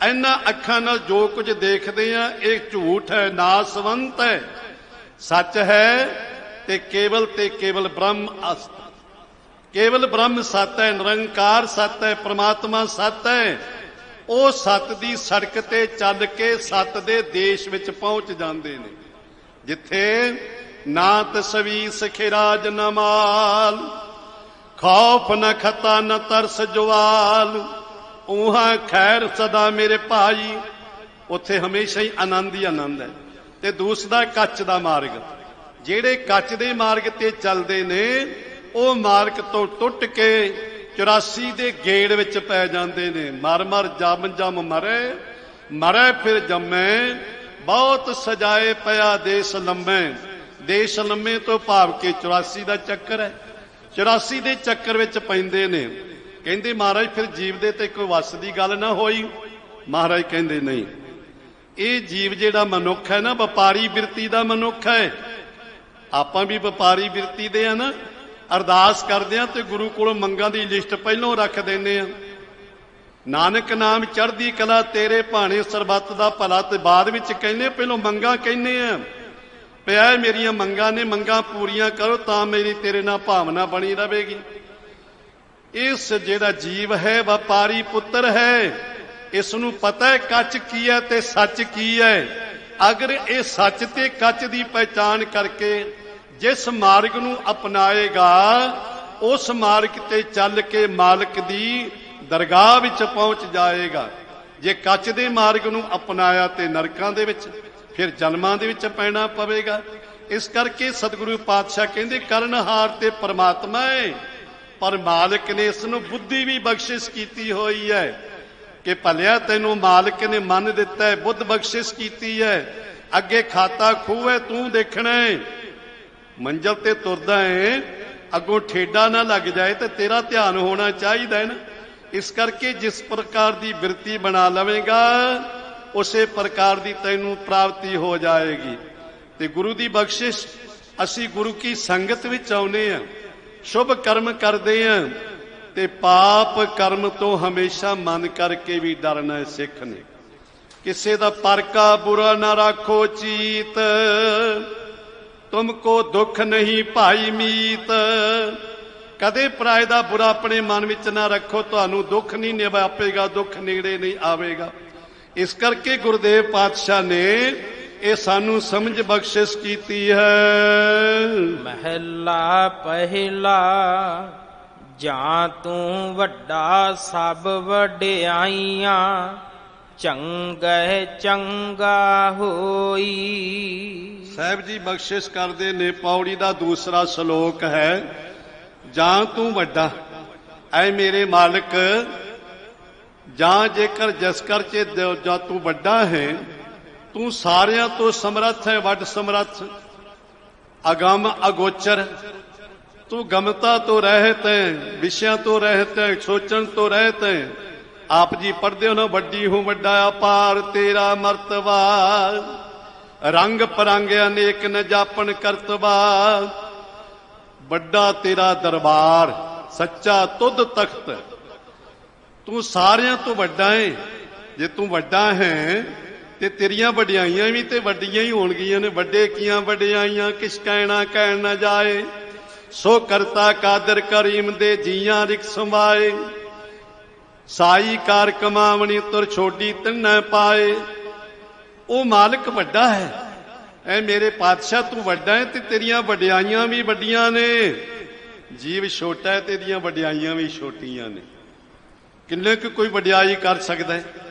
ਇਹਨਾਂ ਅੱਖਾਂ ਨਾਲ ਜੋ ਕੁਝ ਦੇਖਦੇ ਆ ਇਹ ਝੂਠ ਹੈ, ਨਾਸਵੰਤ ਹੈ। ਸੱਚ ਹੈ ਤੇ ਕੇਵਲ ਬ੍ਰਹਮ ਅਸਤ, ਕੇਵਲ ਬ੍ਰਹਮ ਸੱਤ ਹੈ, ਨਿਰੰਕਾਰ ਸੱਤ ਹੈ, ਪ੍ਰਮਾਤਮਾ ਸੱਤ ਹੈ। ਉਹ ਸੱਤ ਦੀ ਸੜਕ ਤੇ ਚੱਲ ਕੇ ਸੱਤ ਦੇ ਦੇਸ਼ ਵਿੱਚ ਪਹੁੰਚ ਜਾਂਦੇ ਨੇ, ਜਿੱਥੇ ਨਾ ਤਸਵੀ ਸਖਿਰਾਜ ਨ ਮਾਲ, ਖੌਫ ਨ ਖਤਾ ਨ ਤਰਸ ਜਵਾਲ। ਉਹਾਂ ਖੈਰ ਸਦਾ ਮੇਰੇ ਭਾਈ, ਉੱਥੇ ਹਮੇਸ਼ਾ ਹੀ ਆਨੰਦ ਹੀ ਆਨੰਦ ਹੈ। ਤੇ ਦੂਸਰਾ ਕੱਚ ਦਾ ਮਾਰਗ, ਜਿਹੜੇ ਕੱਚ ਦੇ ਮਾਰਗ ਤੇ ਚੱਲਦੇ ਨੇ, ਉਹ ਮਾਰਗ ਤੋਂ ਟੁੱਟ ਕੇ 84 ਦੇ ਗੇੜ ਵਿੱਚ ਪੈ ਜਾਂਦੇ ਨੇ। ਮਰ ਮਰ ਜਮ ਜਮ ਮਰੇ, ਮਰੇ ਫਿਰ ਜੰਮੇ, ਬਹੁਤ ਸਜਾਏ ਪਿਆ ਦੇਸ਼ ਲੰਮੇ। ਦੇਸ਼ ਲੰਮੇ ਤੋਂ ਭਾਵ ਕੇ 84 ਦਾ ਚੱਕਰ ਹੈ। 84 ਦੇ ਚੱਕਰ ਵਿੱਚ ਪੈਂਦੇ ਨੇ। ਕਹਿੰਦੇ ਮਹਾਰਾਜ ਫਿਰ ਜੀਵ ਦੇ ਤੇ ਕੋਈ ਵੱਸ ਦੀ ਗੱਲ ਨਾ ਹੋਈ। ਮਹਾਰਾਜ ਕਹਿੰਦੇ ਨਹੀਂ, ਇਹ ਜੀਵ ਜਿਹੜਾ ਮਨੁੱਖ ਹੈ ਨਾ, ਵਪਾਰੀ ਬਿਰਤੀ ਦਾ ਮਨੁੱਖ ਹੈ। ਆਪਾਂ ਵੀ ਵਪਾਰੀ ਬਿਰਤੀ ਦੇ ਆ ਨਾ। ਅਰਦਾਸ ਕਰਦੇ ਆ ਤੇ ਗੁਰੂ ਕੋਲੋਂ ਮੰਗਾਂ ਦੀ ਲਿਸਟ ਪਹਿਲੋਂ ਰੱਖ ਦਿੰਦੇ ਆ। ਨਾਨਕ ਨਾਮ ਚੜ੍ਹਦੀ ਕਲਾ ਤੇਰੇ ਭਾਣੇ, ਸਰਬੱਤ ਦਾ ਭਲਾ, ਤੇ ਬਾਅਦ ਵਿੱਚ ਕਹਿੰਦੇ ਪਹਿਲੋਂ ਮੰਗਾਂ ਕਹਿੰਦੇ ਆ ਪਿਆ ਮੇਰੀਆਂ ਮੰਗਾਂ ਨੇ, ਮੰਗਾਂ ਪੂਰੀਆਂ ਕਰੋ ਤਾਂ ਮੇਰੀ ਤੇਰੇ ਨਾਲ ਭਾਵਨਾ ਬਣੀ ਰਹੇਗੀ। ਇਸ ਜਿਹੜਾ ਜੀਵ ਹੈ ਵਪਾਰੀ ਪੁੱਤਰ ਹੈ। ਇਸ ਨੂੰ ਪਤਾ ਹੈ ਕੱਚ ਕੀ ਹੈ ਤੇ ਸੱਚ ਕੀ ਹੈ। ਅਗਰ ਇਹ ਸੱਚ ਤੇ ਕੱਚ ਦੀ ਪਹਿਚਾਣ ਕਰਕੇ ਜਿਸ ਮਾਰਗ ਨੂੰ ਅਪਣਾਏਗਾ, ਉਸ ਮਾਰਗ ਤੇ ਚੱਲ ਕੇ ਮਾਲਕ ਦੀ ਦਰਗਾਹ ਵਿੱਚ ਪਹੁੰਚ ਜਾਏਗਾ। ਜੇ ਕੱਚ ਦੇ ਮਾਰਗ ਨੂੰ ਅਪਣਾਇਆ ਤੇ ਨਰਕਾਂ ਦੇ ਵਿੱਚ, ਫਿਰ ਜਨਮਾਂ ਦੇ ਵਿੱਚ ਪੈਣਾ ਪਵੇਗਾ। ਇਸ ਕਰਕੇ ਸਤਿਗੁਰੂ ਪਾਤਸ਼ਾਹ ਕਹਿੰਦੇ ਕਰਨਹਾਰ ਤੇ ਪਰਮਾਤਮਾ ਹੈ, ਪਰ ਮਾਲਕ ਨੇ ਇਸ ਨੂੰ ਬੁੱਧੀ ਵੀ ਬਖਸ਼ਿਸ਼ ਕੀਤੀ ਹੋਈ ਹੈ ਕਿ ਭਲਿਆ ਤੈਨੂੰ ਮਾਲਕ ਨੇ ਮਨ ਦਿੱਤਾ ਹੈ, ਬੁੱਧ ਬਖਸ਼ਿਸ਼ ਕੀਤੀ ਹੈ। ਅੱਗੇ ਖਾਤਾ ਖੂਹ ਹੈ, ਤੂੰ ਦੇਖਣਾ ਹੈ। ਮੰਜ਼ਲ ਤੇ ਤੁਰਦਾ ਹੈ, ਅੱਗੋਂ ਠੇਡਾ ਨਾ ਲੱਗ ਜਾਏ ਤੇ ਤੇਰਾ ਧਿਆਨ ਹੋਣਾ ਚਾਹੀਦਾ ਹੈ ਨਾ। ਇਸ ਕਰਕੇ ਜਿਸ ਪ੍ਰਕਾਰ ਦੀ ਬਿਰਤੀ ਬਣਾ ਲਵੇਂਗਾ, ਉਸੇ ਪ੍ਰਕਾਰ ਦੀ ਤੈਨੂੰ ਪ੍ਰਾਪਤੀ ਹੋ ਜਾਏਗੀ। ਤੇ ਗੁਰੂ ਦੀ ਬਖਸ਼ਿਸ਼, ਅਸੀਂ ਗੁਰੂ ਕੀ ਸੰਗਤ ਵਿੱਚ ਆਉਨੇ ਆ, ਸ਼ੁਭ ਕਰਮ ਕਰਦੇ ਆ, ਤੇ ਪਾਪ ਕਰਮ ਤੋਂ ਹਮੇਸ਼ਾ ਮਨ ਕਰਕੇ ਵੀ ਡਰਨਾ ਸਿੱਖ ਨੇ। ਕਿਸੇ ਦਾ ਪਰਕਾ ਬੁਰਾ ਨਾ ਰੱਖੋ ਚੀਤ, ਤੁਮਕੋ ਦੁੱਖ ਨਹੀਂ ਭਾਈ ਮੀਤ। ਕਦੇ ਪਰਾਏ ਦਾ ਬੁਰਾ ਆਪਣੇ ਮਨ ਵਿੱਚ ਨਾ ਰੱਖੋ, ਤੁਹਾਨੂੰ ਦੁੱਖ ਨਹੀਂ ਨਿਵਾਪੇਗਾ, ਦੁੱਖ ਨੇੜੇ ਨਹੀਂ ਆਵੇਗਾ। ਇਸ ਕਰਕੇ ਗੁਰਦੇਵ ਪਾਤਸ਼ਾਹ ਨੇ ਇਹ ਸਾਨੂੰ ਸਮਝ ਬਖਸ਼ਿਸ਼ ਕੀਤੀ ਹੈ। ਮਹਿਲਾ ਪਹਿਲਾ, ਜਾਂ ਤੂੰ ਵੱਡਾ ਸਭ ਵਡਿਆਈਆਂ, ਚੰਗੇ ਚੰਗਾ ਹੋਈ। ਸਾਹਿਬ ਜੀ ਬਖਸ਼ਿਸ਼ ਕਰਦੇ ਨੇ, ਪੌੜੀ ਦਾ ਦੂਸਰਾ ਸ਼ਲੋਕ ਹੈ, ਜਾਂ ਤੂੰ ਵੱਡਾ ਐ ਮੇਰੇ ਮਾਲਕ, ਜਾਂ ਜੇਕਰ ਜਿਸ ਕਰ ਚ ਜਾਂ ਤੂੰ ਵੱਡਾ ਹੈ, ਤੂੰ ਸਾਰਿਆਂ ਤੋਂ ਸਮਰੱਥ ਹੈ, ਵੱਡ ਸਮਰੱਥ, ਅਗੰਮ ਅਗੋਚਰ, ਤੂੰ ਗਮਤਾ ਤੋਂ ਰਹਿਤ ਹੈ, ਵਿਸ਼ਿਆਂ ਤੋਂ ਰਹਿਤ ਹੈ, ਸੋਚਣ ਤੋਂ ਰਹਿਤ ਹੈ। ਆਪ ਜੀ ਪੜ੍ਹਦੇ ਹੋ ਨਾ, ਵੱਡੀ ਹੂੰ ਵੱਡਾ ਅਪਾਰ ਤੇਰਾ ਮਰਤਬਾ, ਰੰਗ ਪਰੰਗ ਅਨੇਕ ਨ ਜਾਪਣ ਕਰਤਬਾ। ਵੱਡਾ ਤੇਰਾ ਦਰਬਾਰ, ਸੱਚਾ ਤੁਧ ਤਖਤ, ਤੂੰ ਸਾਰਿਆਂ ਤੋਂ ਵੱਡਾ ਹੈ। ਜੇ ਤੂੰ ਵੱਡਾ ਹੈ ਤੇ ਤੇਰੀਆਂ ਵਡਿਆਈਆਂ ਵੀ ਤੇ ਵੱਡੀਆਂ ਹੀ ਹੋਣਗੀਆਂ ਨੇ। ਵੱਡੇ ਕੀਆਂ ਵਡਿਆਈਆਂ ਕਿਸ ਕਹਿਣਾ ਕਹਿਣ ਨਾ ਜਾਏ, ਸੋ ਕਰਤਾ ਕਾਦਰ ਕਰੀਮ ਦੇ ਜੀਆਂ ਰਿਕ ਸੰਭਾਏ। ਸਾਈ ਕਾਰ ਕਮਾਵਣੀ ਤੁਰ ਛੋਡੀ ਤਿੰਨ ਪਾਏ। ਉਹ ਮਾਲਕ ਵੱਡਾ ਹੈ। ਐ ਮੇਰੇ ਪਾਤਸ਼ਾਹ ਤੂੰ ਵੱਡਾ ਹੈ ਤੇ ਤੇਰੀਆਂ ਵਡਿਆਈਆਂ ਵੀ ਵੱਡੀਆਂ ਨੇ। ਜੀਵ ਛੋਟਾ ਹੈ ਤੇ ਇਹਦੀਆਂ ਵਡਿਆਈਆਂ ਵੀ ਛੋਟੀਆਂ ਨੇ। ਕਿੰਨੇ ਕੁ ਕੋਈ ਵਡਿਆਈ ਕਰ ਸਕਦਾ ਹੈ?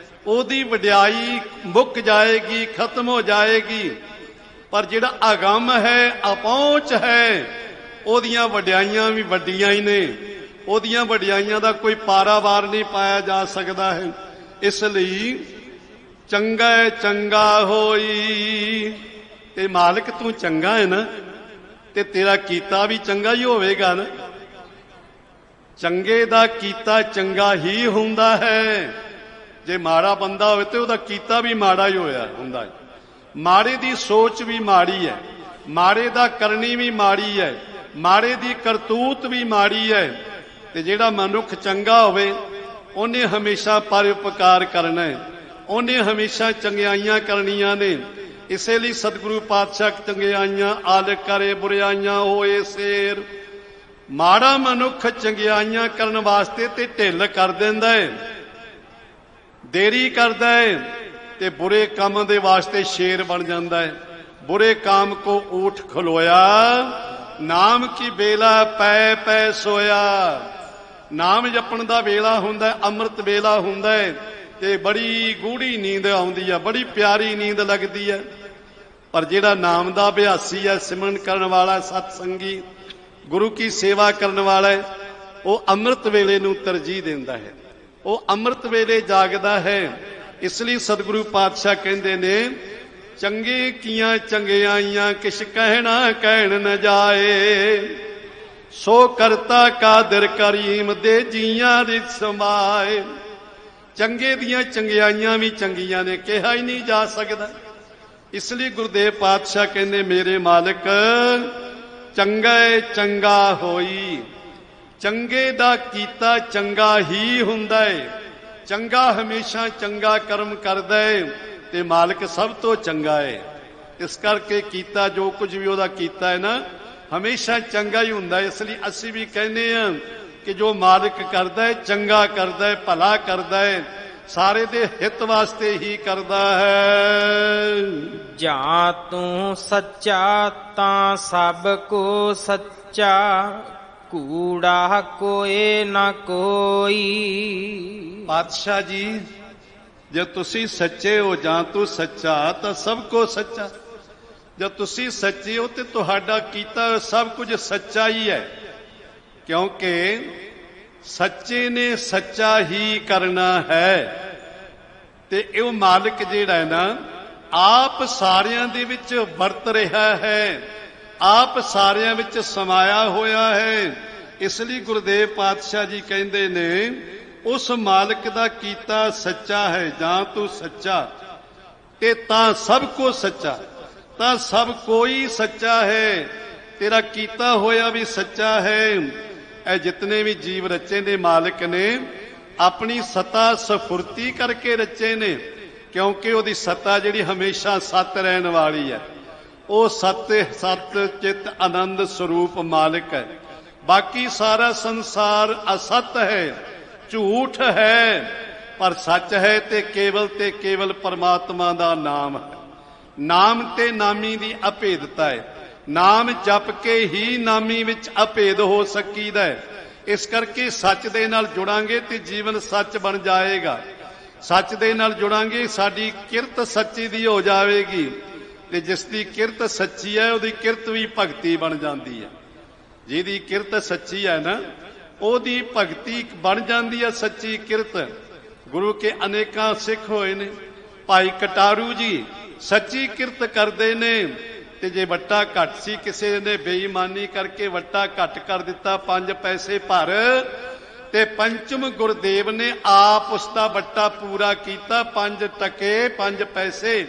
ਉਹਦੀ ਵਡਿਆਈ ਮੁੱਕ ਜਾਏਗੀ, ਖਤਮ ਹੋ ਜਾਏਗੀ। ਪਰ ਜਿਹੜਾ ਅਗੰਮ ਹੈ, ਅਪਹੁੰਚ ਹੈ, ਉਹਦੀਆਂ ਵਡਿਆਈਆਂ ਵੀ ਵੱਡੀਆਂ ਹੀ ਨੇ। ਉਹਦੀਆਂ ਵਡਿਆਈਆਂ ਦਾ ਕੋਈ ਪਾਰਾਵਾਰ ਨਹੀਂ ਪਾਇਆ ਜਾ ਸਕਦਾ ਹੈ। ਇਸ ਲਈ ਚੰਗਾ ਚੰਗਾ ਹੋਈ। ਤੇ ਮਾਲਕ ਤੂੰ ਚੰਗਾ ਹੈ ਨਾ, ਤੇ ਤੇਰਾ ਕੀਤਾ ਵੀ ਚੰਗਾ ਹੀ ਹੋਵੇਗਾ ਨਾ। ਚੰਗੇ ਦਾ ਕੀਤਾ ਚੰਗਾ ਹੀ ਹੁੰਦਾ ਹੈ। ਜੇ ਮਾੜਾ ਬੰਦਾ ਹੋਵੇ ਤੇ ਉਹਦਾ ਕੀਤਾ ਵੀ ਮਾੜਾ ਹੀ ਹੋਇਆ ਹੁੰਦਾ ਹੈ। ਮਾੜੇ ਦੀ ਸੋਚ ਵੀ ਮਾੜੀ ਹੈ, ਮਾੜੇ ਦਾ ਕਰਨੀ ਵੀ ਮਾੜੀ ਹੈ, ਮਾੜੇ ਦੀ ਕਰਤੂਤ ਵੀ ਮਾੜੀ ਹੈ। ਤੇ ਜਿਹੜਾ ਮਨੁੱਖ ਚੰਗਾ ਹੋਵੇ, ਉਹਨੇ ਹਮੇਸ਼ਾ ਪਰਉਪਕਾਰ ਕਰਨਾ ਹੈ, ਉਹਨੇ ਹਮੇਸ਼ਾ ਚੰਗਿਆਈਆਂ ਕਰਨੀਆਂ ਨੇ। ਇਸੇ ਲਈ ਸਤਿਗੁਰੂ ਪਾਤਸ਼ਾਹ ਚੰਗਿਆਈਆਂ ਆਲ ਕਰੇ, ਬੁਰਿਆਈਆਂ ਹੋਏ ਸ਼ੇਰ। ਮਾੜਾ ਮਨੁੱਖ ਚੰਗਿਆਈਆਂ ਕਰਨ ਵਾਸਤੇ ਤੇ ਢਿੱਲ ਕਰ ਦਿੰਦਾ ਹੈ, ਦੇਰੀ ਕਰਦਾ ਹੈ, ਤੇ ਬੁਰੇ ਕੰਮ ਦੇ ਵਾਸਤੇ ਸ਼ੇਰ ਬਣ ਜਾਂਦਾ ਹੈ। ਬੁਰੇ ਕਾਮ ਕੋ ਊਠ ਖਲੋਇਆ, ਨਾਮ ਕੀ ਬੇਲਾ ਪੈ ਪੈ ਸੋਇਆ। ਨਾਮ ਜਪਣ ਦਾ ਵੇਲਾ ਹੁੰਦਾ, ਅੰਮ੍ਰਿਤ ਵੇਲਾ ਹੁੰਦਾ ਹੈ, ਤੇ ਬੜੀ ਗੂੜੀ ਨੀਂਦ ਆਉਂਦੀ ਹੈ, ਬੜੀ ਪਿਆਰੀ ਨੀਂਦ ਲੱਗਦੀ ਹੈ। ਪਰ ਜਿਹੜਾ ਨਾਮ ਦਾ ਅਭਿਆਸੀ ਹੈ, ਸਿਮਰਨ ਕਰਨ ਵਾਲਾ, ਸਤਸੰਗੀ, ਗੁਰੂ ਕੀ ਸੇਵਾ ਕਰਨ ਵਾਲਾ ਹੈ, ਉਹ ਅੰਮ੍ਰਿਤ ਵੇਲੇ ਨੂੰ ਤਰਜੀਹ ਦਿੰਦਾ ਹੈ, ਉਹ ਅੰਮ੍ਰਿਤ ਵੇਲੇ ਜਾਗਦਾ ਹੈ। ਇਸ ਲਈ ਸਤਿਗੁਰੂ ਪਾਤਸ਼ਾਹ ਕਹਿੰਦੇ ਨੇ, ਚੰਗੇ ਕੀਆਂ ਚੰਗਿਆਈਆਂ ਕਿਛ ਕਹਿਣਾ ਕਹਿਣ ਨ ਜਾਏ। ਸੋ ਕਰਤਾ ਕਾਦਰ ਕਰੀਮ ਦੇ ਜੀਆਂ ਦੀ ਸਮਾਏ। ਚੰਗੇ ਦੀਆਂ ਚੰਗਿਆਈਆਂ ਵੀ ਚੰਗੀਆਂ ਨੇ, ਕਿਹਾ ਹੀ ਨਹੀਂ ਜਾ ਸਕਦਾ। ਇਸ ਲਈ ਗੁਰਦੇਵ ਪਾਤਸ਼ਾਹ ਕਹਿੰਦੇ ਮੇਰੇ ਮਾਲਕ ਚੰਗੇ ਚੰਗਾ ਹੋਈ। ਚੰਗੇ ਦਾ ਕੀਤਾ ਚੰਗਾ ਹੀ ਹੁੰਦਾ ਏ। ਚੰਗਾ ਹਮੇਸ਼ਾ ਚੰਗਾ ਕਰਮ ਕਰਦਾ ਏ ਤੇ ਮਾਲਕ ਸਭ ਤੋਂ ਚੰਗਾ ਏ। ਇਸ ਕਰਕੇ ਕੀਤਾ ਜੋ ਕੁਝ ਵੀ ਉਹਦਾ ਕੀਤਾ ਹੈ ਨਾ, ਹਮੇਸ਼ਾ ਚੰਗਾ ਹੀ ਹੁੰਦਾ। ਇਸ ਲਈ ਅਸੀਂ ਵੀ ਕਹਿੰਦੇ ਹਾਂ ਕਿ ਜੋ ਮਾਲਕ ਕਰਦਾ ਹੈ ਚੰਗਾ ਕਰਦਾ ਹੈ, ਭਲਾ ਕਰਦਾ ਹੈ, ਸਾਰੇ ਦੇ ਹਿੱਤ ਵਾਸਤੇ ਹੀ ਕਰਦਾ ਹੈ। ਜਾਂ ਤੂੰ ਸੱਚਾ ਤਾਂ ਸਭ ਕੋ ਸੱਚਾ, ਕੂੜਾ ਕੋਏ ਨਾ ਕੋਈ। ਪਾਤਸ਼ਾਹ ਜੀ ਜੇ ਤੁਸੀਂ ਸੱਚੇ ਹੋ, ਜਾਂ ਤੂੰ ਸੱਚਾ ਤਾਂ ਸਭ ਕੋ ਸੱਚਾ। ਜਦ ਤੁਸੀਂ ਸੱਚੇ ਹੋ ਤੇ ਤੁਹਾਡਾ ਕੀਤਾ ਸਭ ਕੁਝ ਸੱਚਾ ਹੀ ਹੈ, ਕਿਉਂਕਿ ਸੱਚੇ ਨੇ ਸੱਚਾ ਹੀ ਕਰਨਾ ਹੈ। ਤੇ ਇਹ ਮਾਲਕ ਜਿਹੜਾ ਹੈ ਨਾ, ਆਪ ਸਾਰਿਆਂ ਦੇ ਵਿੱਚ ਵਰਤ ਰਿਹਾ ਹੈ, ਆਪ ਸਾਰਿਆਂ ਵਿੱਚ ਸਮਾਇਆ ਹੋਇਆ ਹੈ। ਇਸ ਲਈ ਗੁਰਦੇਵ ਪਾਤਸ਼ਾਹ ਜੀ ਕਹਿੰਦੇ ਨੇ ਉਸ ਮਾਲਕ ਦਾ ਕੀਤਾ ਸੱਚਾ ਹੈ। ਜਾਂ ਤੂੰ ਸੱਚਾ ਤੇ ਤਾਂ ਸਭ ਕੋ ਸੱਚਾ, ਤਾਂ ਸਭ ਕੋਈ ਸੱਚਾ ਹੈ। ਤੇਰਾ ਕੀਤਾ ਹੋਇਆ ਵੀ ਸੱਚਾ ਹੈ। ਇਹ ਜਿਤਨੇ ਵੀ ਜੀਵ ਰਚੇ ਨੇ ਮਾਲਕ ਨੇ ਆਪਣੀ ਸਤਾ ਸਫੁਰਤੀ ਕਰਕੇ ਰਚੇ ਨੇ, ਕਿਉਂਕਿ ਉਹਦੀ ਸਤਾ ਜਿਹੜੀ ਹਮੇਸ਼ਾ ਸਤ ਰਹਿਣ ਵਾਲੀ ਹੈ। ਉਹ ਸਤ ਚਿਤ ਆਨੰਦ ਸਰੂਪ ਮਾਲਕ ਹੈ। ਬਾਕੀ ਸਾਰਾ ਸੰਸਾਰ ਅਸਤ ਹੈ, ਝੂਠ ਹੈ, ਪਰ ਸੱਚ ਹੈ ਤੇ ਕੇਵਲ ਪਰਮਾਤਮਾ ਦਾ ਨਾਮ ਹੈ। ਨਾਮ ਤੇ ਨਾਮੀ ਦੀ ਅਭੇਦਤਾ ਹੈ। ਨਾਮ ਜਪ ਕੇ ਹੀ ਨਾਮੀ ਵਿੱਚ ਅਭੇਦ ਹੋ ਸਕੀਦਾ ਹੈ। ਇਸ ਕਰਕੇ ਸੱਚ ਦੇ ਨਾਲ ਜੁੜਾਂਗੇ ਤੇ ਜੀਵਨ ਸੱਚ ਬਣ ਜਾਏਗਾ। ਸੱਚ ਦੇ ਨਾਲ ਜੁੜਾਂਗੇ, ਸਾਡੀ ਕਿਰਤ ਸੱਚੀ ਦੀ ਹੋ ਜਾਵੇਗੀ, ਤੇ ਜਿਸ ਦੀ ਕਿਰਤ ਸੱਚੀ ਹੈ ਉਹਦੀ ਕਿਰਤ ਵੀ ਭਗਤੀ ਬਣ ਜਾਂਦੀ ਹੈ। ਜਿਹਦੀ ਕਿਰਤ ਸੱਚੀ ਹੈ ਨਾ, ਉਹਦੀ ਭਗਤੀ ਬਣ ਜਾਂਦੀ ਹੈ ਸੱਚੀ ਕਿਰਤ। ਗੁਰੂ ਕੇ ਅਨੇਕਾਂ ਸਿੱਖ ਹੋਏ ਨੇ। ਭਾਈ ਕਟਾਰੂ ਜੀ ਸੱਚੀ ਕਿਰਤ ਕਰਦੇ ਨੇ, ਤੇ ਜੇ ਵੱਟਾ ਘੱਟ ਸੀ, ਕਿਸੇ ਨੇ ਬੇਈਮਾਨੀ ਕਰਕੇ ਵੱਟਾ ਘੱਟ ਕਰ ਦਿੱਤਾ 5 ਪੈਸੇ ਭਰ, ਤੇ ਪੰਚਮ ਗੁਰਦੇਵ ਨੇ ਆਪ ਉਸ ਦਾ ਵੱਟਾ ਪੂਰਾ ਕੀਤਾ। 5 ਟਕੇ 5 ਪੈਸੇ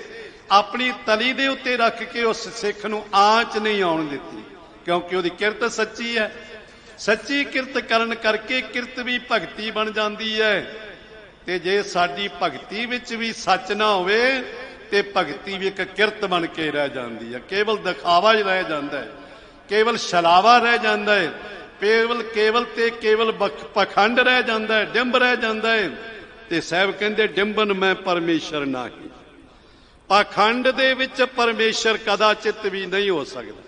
ਆਪਣੀ ਤਲੀ ਦੇ ਉੱਤੇ ਰੱਖ ਕੇ ਉਸ ਸਿੱਖ ਨੂੰ ਆਂਚ ਨਹੀਂ ਆਉਣ ਦਿੱਤੀ, ਕਿਉਂਕਿ ਉਹਦੀ ਕਿਰਤ ਸੱਚੀ ਹੈ। ਸੱਚੀ ਕਿਰਤ ਕਰਨ ਕਰਕੇ ਕਿਰਤ ਵੀ ਭਗਤੀ ਬਣ ਜਾਂਦੀ ਹੈ। ਤੇ ਜੇ ਸਾਡੀ ਭਗਤੀ ਵਿੱਚ ਵੀ ਸੱਚ ਨਾ ਹੋਵੇ ਤੇ ਭਗਤੀ ਵੀ ਇੱਕ ਕਿਰਤ ਬਣ ਕੇ ਰਹਿ ਜਾਂਦੀ ਹੈ। ਕੇਵਲ ਦਿਖਾਵਾ ਹੀ ਰਹਿ ਜਾਂਦਾ ਹੈ, ਕੇਵਲ ਛਲਾਵਾ ਰਹਿ ਜਾਂਦਾ ਹੈ, ਕੇਵਲ ਪਖੰਡ ਰਹਿ ਜਾਂਦਾ ਹੈ, ਡਿੰਬ ਰਹਿ ਜਾਂਦਾ ਹੈ। ਤੇ ਸਾਹਿਬ ਕਹਿੰਦੇ ਡਿੰਬਨ ਮੈਂ ਪਰਮੇਸ਼ਰ ਨਾਹੀ। ਪਖੰਡ ਦੇ ਵਿੱਚ ਪਰਮੇਸ਼ਰ ਕਦਾਚਿਤ ਵੀ ਨਹੀਂ ਹੋ ਸਕਦਾ।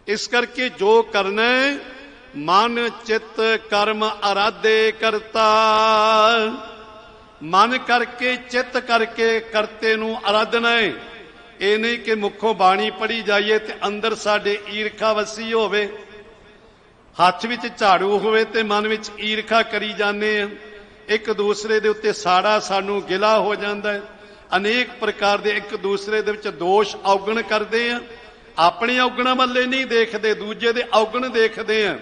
ਇਸ ਕਰਕੇ ਜੋ ਕਰਨਾ ਮਨ ਚਿੱਤ ਕਰਮ ਅਰਾਧੇ ਕਰਤਾ, ਮਨ ਕਰਕੇ ਚਿੱਤ ਕਰਕੇ ਕਰਤੇ ਨੂੰ ਅਰਾਧਨਾ ਹੈ। ਇਹ ਨਹੀਂ ਕਿ ਮੁੱਖੋਂ ਬਾਣੀ ਪੜ੍ਹੀ ਜਾਈਏ ਤੇ ਅੰਦਰ ਸਾਡੇ ਈਰਖਾ ਵਸੀ ਹੋਵੇ, ਹੱਥ ਵਿੱਚ ਝਾੜੂ ਹੋਵੇ ਤੇ ਮਨ ਵਿੱਚ ਈਰਖਾ ਕਰੀ ਜਾਂਦੇ ਆ, ਇੱਕ ਦੂਸਰੇ ਦੇ ਉੱਤੇ ਸਾੜਾ ਸਾਨੂੰ ਗਿਲਾ ਹੋ ਜਾਂਦਾ ਹੈ। ਅਨੇਕ ਪ੍ਰਕਾਰ ਦੇ ਇੱਕ ਦੂਸਰੇ ਦੇ ਵਿੱਚ ਦੋਸ਼ ਔਗਣ ਕਰਦੇ ਆ। ਆਪਣੇ ਔਗਣਾਂ ਵੱਲੇ ਨਹੀਂ ਦੇਖਦੇ, ਦੂਜੇ ਦੇ ਔਗਣ ਦੇਖਦੇ ਆ।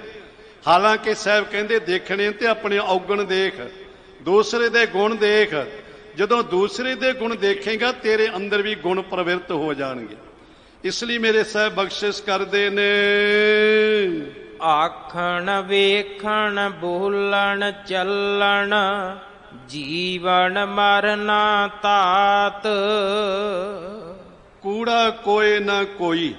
ਹਾਲਾਂਕਿ ਸਾਹਿਬ ਕਹਿੰਦੇ ਦੇਖਣੇ ਤੇ ਆਪਣੇ ਔਗਣ ਦੇਖ, ਦੂਸਰੇ ਦੇ ਗੁਣ ਦੇਖ। ਜਦੋਂ ਦੂਸਰੇ ਦੇ ਗੁਣ ਦੇਖੇਗਾ ਤੇਰੇ ਅੰਦਰ ਵੀ ਗੁਣ ਪ੍ਰਵਿਰਤ ਹੋ ਜਾਣਗੇ। ਇਸ ਲਈ ਮੇਰੇ ਸਾਹਿਬ ਬਖਸ਼ਿਸ਼ ਕਰਦੇ ਨੇ, ਆਖਣ ਵੇਖਣ ਬੋਲਣ ਚੱਲਣ ਜੀਵਨ ਮਰਨਾ ਤਾਤ, ਕੂੜਾ ਕੋਏ ਨਾ ਕੋਈ।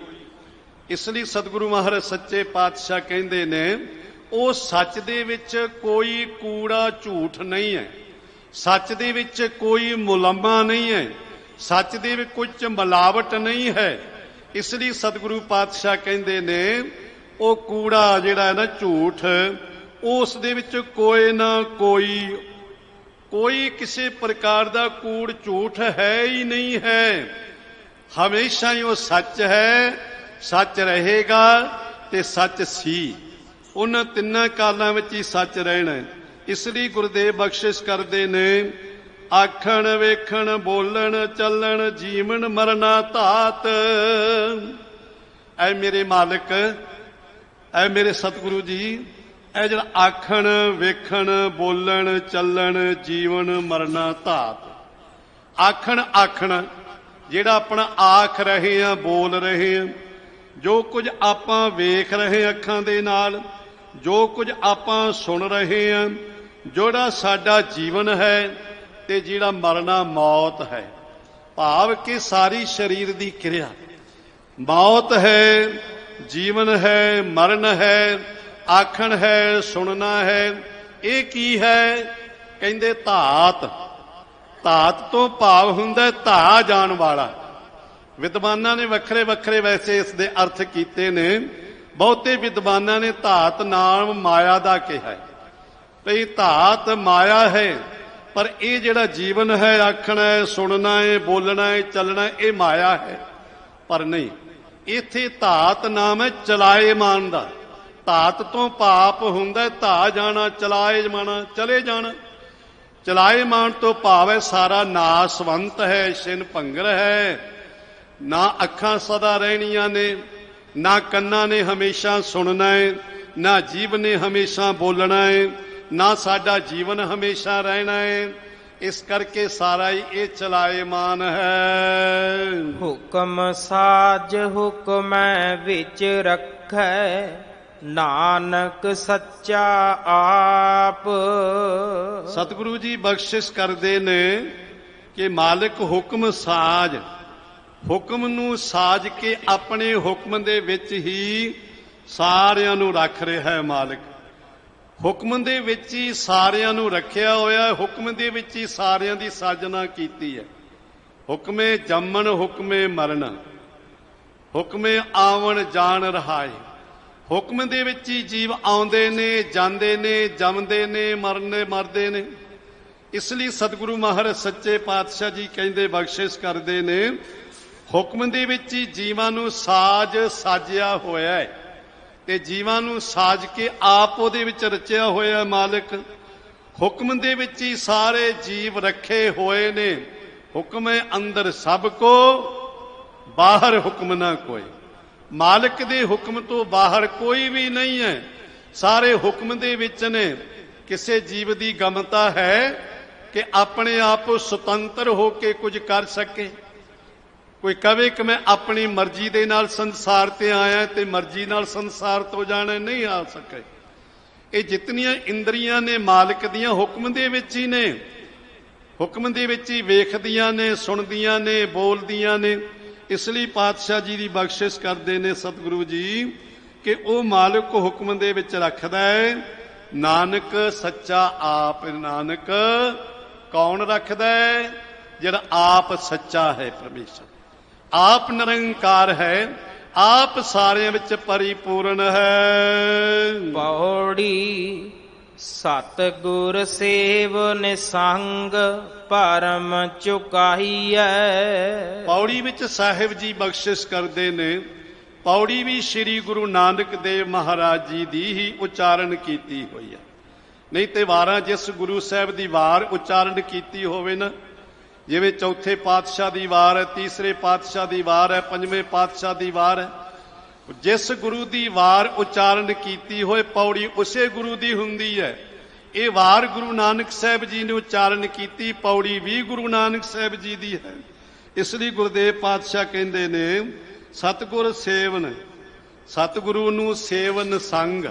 ਇਸ ਲਈ ਸਤਿਗੁਰੂ ਮਹਾਰਾਜ ਸੱਚੇ ਪਾਤਸ਼ਾਹ ਕਹਿੰਦੇ ਨੇ ਉਹ ਸੱਚ ਦੇ ਵਿੱਚ ਕੋਈ ਕੂੜਾ ਝੂਠ ਨਹੀਂ ਹੈ, ਸੱਚ ਦੇ ਵਿੱਚ ਕੋਈ ਮੁਲੰਮਾ ਨਹੀਂ ਹੈ, ਸੱਚ ਦੇ ਵਿੱਚ ਕੁਝ ਮਿਲਾਵਟ ਨਹੀਂ ਹੈ। ਇਸ ਲਈ ਸਤਿਗੁਰੂ ਪਾਤਸ਼ਾਹ ਕਹਿੰਦੇ ਨੇ ਉਹ ਕੂੜਾ ਜਿਹੜਾ ਹੈ ਨਾ ਝੂਠ, ਉਸ ਦੇ ਵਿੱਚ ਕੋਈ ਨਾ ਕੋਈ ਕਿਸੇ ਪ੍ਰਕਾਰ ਦਾ ਕੂੜ ਝੂਠ ਹੈ ਹੀ ਨਹੀਂ ਹੈ। ਹਮੇਸ਼ਾ ਹੀ ਉਹ ਸੱਚ ਹੈ, ਸੱਚ ਰਹੇਗਾ ਤੇ ਸੱਚ ਸੀ। ਉਹਨਾਂ ਤਿੰਨਾਂ ਕਾਲਾਂ ਵਿੱਚ ਹੀ ਸੱਚ ਰਹਿਣਾ। ਇਸ ਲਈ ਗੁਰਦੇਵ ਬਖਸ਼ਿਸ਼ ਕਰਦੇ ਨੇ, ਆਖਣ ਵੇਖਣ ਬੋਲਣ ਚੱਲਣ ਜੀਵਨ ਮਰਨਾ ਧਾਤ। ਐ ਮੇਰੇ ਮਾਲਕ ਐ ਮੇਰੇ ਸਤਿਗੁਰੂ ਜੀ, ਇਹ ਜਿਹੜਾ ਆਖਣ ਵੇਖਣ ਬੋਲਣ ਚੱਲਣ ਜੀਵਨ ਮਰਨਾ ਧਾਤ, ਆਖਣ ਆਖਣ ਜਿਹੜਾ ਆਪਣਾ ਆਖ ਰਹੇ ਆ ਬੋਲ ਰਹੇ ਆ, ਜੋ ਕੁਝ ਆਪਾਂ ਵੇਖ ਰਹੇ ਅੱਖਾਂ ਦੇ ਨਾਲ, ਜੋ ਕੁਝ ਆਪਾਂ ਸੁਣ ਰਹੇ ਆ, ਜਿਹੜਾ ਸਾਡਾ ਜੀਵਨ ਹੈ ਤੇ ਜਿਹੜਾ ਮਰਨਾ ਮੌਤ ਹੈ। ਭਾਵ ਕਿ ਸਾਰੀ ਸਰੀਰ ਦੀ ਕਿਰਿਆ, ਮੌਤ ਹੈ, ਜੀਵਨ ਹੈ, ਮਰਨ ਹੈ, ਆਖਣ ਹੈ, ਸੁਣਨਾ ਹੈ। ਇਹ ਕੀ ਹੈ? ਕਹਿੰਦੇ ਧਾਤ। ਧਾਤ ਤੋਂ ਭਾਵ ਹੁੰਦਾ ਧਾ ਜਾਣ ਵਾਲਾ। ਵਿਦਵਾਨਾਂ ਨੇ ਵੱਖਰੇ ਵੱਖਰੇ ਵੈਸੇ ਇਸ ਦੇ ਅਰਥ ਕੀਤੇ ਨੇ। ਬਹੁਤੇ ਵਿਦਵਾਨਾਂ ਨੇ ਧਾਤ ਨਾਮ ਮਾਇਆ ਦਾ ਕਿਹਾ ਹੈ, ਭਈ ਧਾਤ ਮਾਇਆ ਹੈ, ਪਰ ਇਹ ਜਿਹੜਾ ਜੀਵਨ ਹੈ, ਆਖਣਾ ਹੈ, ਸੁਣਨਾ ਹੈ, ਬੋਲਣਾ ਹੈ, ਚੱਲਣਾ, ਇਹ ਮਾਇਆ ਹੈ। ਪਰ ਨਹੀਂ, ਇੱਥੇ ਧਾਤ ਨਾਮ ਹੈ ਚਲਾਏਮਾਨ ਦਾ। ਧਾਤ ਤੋਂ ਭਾਵ ਹੁੰਦਾ ਧਾ ਜਾਣਾ, ਚਲਾਏ ਜਾਣਾ, ਚਲੇ ਜਾਣਾ। ਚਲਾਏਮਾਨ ਤੋਂ ਭਾਵ ਹੈ ਸਾਰਾ ਨਾਸਵੰਤ ਹੈ, ਛਿਨ ਭੰਗਰ ਹੈ। ਨਾ ਅੱਖਾਂ ਸਦਾ ਰਹਿਣੀਆਂ ਨੇ, ਨਾ ਕੰਨਾਂ ਨੇ ਹਮੇਸ਼ਾ ਸੁਣਨਾ ਹੈ, ਨਾ ਜੀਭ ਨੇ ਹਮੇਸ਼ਾ ਬੋਲਣਾ ਹੈ, ਨਾ ਸਾਡਾ ਜੀਵਨ ਹਮੇਸ਼ਾ ਰਹਿਣਾ ਹੈ। ਇਸ ਕਰਕੇ ਸਾਰਾ ਹੀ ਇਹ ਚਲਾਏਮਾਨ ਹੈ। ਹੁਕਮ ਸਾਜ ਹੁਕਮੈ ਵਿੱਚ ਰੱਖੈ, ਨਾਨਕ ਸੱਚਾ ਆਪ। ਸਤਿਗੁਰੂ ਜੀ ਬਖਸ਼ਿਸ਼ ਕਰਦੇ ਨੇ ਕਿ ਮਾਲਕ ਹੁਕਮ ਸਾਜ, ਹੁਕਮ ਨੂੰ ਸਾਜ ਕੇ ਆਪਣੇ ਹੁਕਮ ਦੇ ਵਿੱਚ ਹੀ ਸਾਰਿਆਂ ਨੂੰ ਰੱਖ ਰਿਹਾ ਹੈ। ਮਾਲਕ ਹੁਕਮ ਦੇ ਵਿੱਚ ਹੀ ਸਾਰਿਆਂ ਨੂੰ ਰੱਖਿਆ ਹੋਇਆ, ਹੁਕਮ ਦੇ ਵਿੱਚ ਹੀ ਸਾਰਿਆਂ ਦੀ ਸਾਜਨਾ ਕੀਤੀ ਹੈ। ਹੁਕਮੇ ਜੰਮਣ ਹੁਕਮੇ ਮਰਨ, ਹੁਕਮੇ ਆਵਣ ਜਾਣ ਰਹਾਏ। ਹੁਕਮ ਦੇ ਵਿੱਚ ਹੀ ਜੀਵ ਆਉਂਦੇ ਨੇ, ਜਾਂਦੇ ਨੇ, ਜੰਮਦੇ ਨੇ, ਮਰਦੇ ਨੇ। ਇਸ ਲਈ ਸਤਿਗੁਰੂ ਮਹਾਰਾਜ ਸੱਚੇ ਪਾਤਸ਼ਾਹ ਜੀ ਕਹਿੰਦੇ, ਬਖਸ਼ਿਸ਼ ਕਰਦੇ ਨੇ, ਹੁਕਮ ਦੇ ਵਿੱਚ ਹੀ ਜੀਵਾਂ ਨੂੰ ਸਾਜ ਸਾਜਿਆ ਹੋਇਆ ਹੈ ਤੇ ਜੀਵਾਂ ਨੂੰ ਸਾਜ ਕੇ ਆਪ ਉਹਦੇ ਵਿੱਚ ਰਚਿਆ ਹੋਇਆ ਮਾਲਕ। ਹੁਕਮ ਦੇ ਵਿੱਚ ਹੀ ਸਾਰੇ ਜੀਵ ਰੱਖੇ ਹੋਏ ਨੇ। ਹੁਕਮ ਹੈ ਅੰਦਰ ਸਭ ਕੋ, ਬਾਹਰ ਹੁਕਮ ਨਾ ਕੋਈ। ਮਾਲਕ ਦੇ ਹੁਕਮ ਤੋਂ ਬਾਹਰ ਕੋਈ ਵੀ ਨਹੀਂ ਹੈ, ਸਾਰੇ ਹੁਕਮ ਦੇ ਵਿੱਚ ਨੇ। ਕਿਸੇ ਜੀਵ ਦੀ ਗਮਤਾ ਹੈ ਕਿ ਆਪਣੇ ਆਪ ਸੁਤੰਤਰ ਹੋ ਕੇ ਕੁਝ ਕਰ ਸਕੇ। ਕੋਈ ਕਵੇ ਕਿ ਮੈਂ ਆਪਣੀ ਮਰਜ਼ੀ ਦੇ ਨਾਲ ਸੰਸਾਰ ਤੇ ਆਇਆ ਤੇ ਮਰਜ਼ੀ ਨਾਲ ਸੰਸਾਰ ਤੋਂ ਜਾਣਾ, ਨਹੀਂ ਆ ਸਕੇ। ਇਹ ਜਿਤਨੀਆਂ ਇੰਦਰੀਆਂ ਨੇ ਮਾਲਕ ਦੀਆਂ ਹੁਕਮ ਦੇ ਵਿੱਚ ਹੀ ਨੇ, ਹੁਕਮ ਦੇ ਵਿੱਚ ਹੀ ਵੇਖਦੀਆਂ ਨੇ, ਸੁਣਦੀਆਂ ਨੇ, ਬੋਲਦੀਆਂ ਨੇ। ਇਸ ਲਈ ਪਾਤਸ਼ਾਹ ਜੀ ਦੀ ਬਖਸ਼ਿਸ਼ ਕਰਦੇ ਨੇ ਸਤਿਗੁਰੂ ਜੀ ਕਿ ਉਹ ਮਾਲਕ ਹੁਕਮ ਦੇ ਵਿੱਚ ਰੱਖਦਾ ਹੈ। ਨਾਨਕ ਸੱਚਾ ਆਪ। ਨਾਨਕ ਕੌਣ ਰੱਖਦਾ ਹੈ? ਜਿਹੜਾ ਆਪ ਸੱਚਾ ਹੈ, ਪਰਮੇਸ਼ਰ ਆਪ ਨਿਰੰਕਾਰ ਹੈ, ਆਪ ਸਾਰਿਆਂ ਵਿੱਚ ਪਰਿਪੂਰਨ ਹੈ। ਪੌੜੀ ਸਤਿਗੁਰ ਸੇਵ ਨਿਸੰਗ, ਭਰਮ ਚੁਕਾਈਐ। ਪੌੜੀ ਵਿੱਚ ਸਾਹਿਬ ਜੀ ਬਖਸ਼ਿਸ਼ ਕਰਦੇ ਨੇ। ਪੌੜੀ ਵੀ ਸ੍ਰੀ ਗੁਰੂ ਨਾਨਕ ਦੇਵ ਮਹਾਰਾਜ ਜੀ ਦੀ ਹੀ ਉਚਾਰਨ ਕੀਤੀ ਹੋਈ ਹੈ। ਨਹੀਂ ਤੇ ਵਾਰਾਂ ਜਿਸ ਗੁਰੂ ਸਾਹਿਬ ਦੀ ਵਾਰ ਉਚਾਰਨ ਕੀਤੀ ਹੋਵੇ ਨਾ, ਜਿਵੇਂ ਚੌਥੇ ਪਾਤਸ਼ਾਹ ਦੀ ਵਾਰ ਹੈ, ਤੀਸਰੇ ਪਾਤਸ਼ਾਹ ਦੀ ਵਾਰ ਹੈ, ਪੰਜਵੇਂ ਪਾਤਸ਼ਾਹ ਦੀ ਵਾਰ ਹੈ, ਜਿਸ ਗੁਰੂ ਦੀ ਵਾਰ ਉਚਾਰਨ ਕੀਤੀ ਹੋਏ ਪੌੜੀ ਉਸੇ ਗੁਰੂ ਦੀ ਹੁੰਦੀ ਹੈ। ਇਹ ਵਾਰ ਗੁਰੂ ਨਾਨਕ ਸਾਹਿਬ ਜੀ ਨੇ ਉਚਾਰਨ ਕੀਤੀ, ਪੌੜੀ ਵੀ ਗੁਰੂ ਨਾਨਕ ਸਾਹਿਬ ਜੀ ਦੀ ਹੈ। ਇਸ ਲਈ ਗੁਰਦੇਵ ਪਾਤਸ਼ਾਹ ਕਹਿੰਦੇ ਨੇ, ਸਤਿਗੁਰ ਸੇਵਨ, ਸਤਿਗੁਰੂ ਨੂੰ ਸੇਵਨ ਸੰਗ,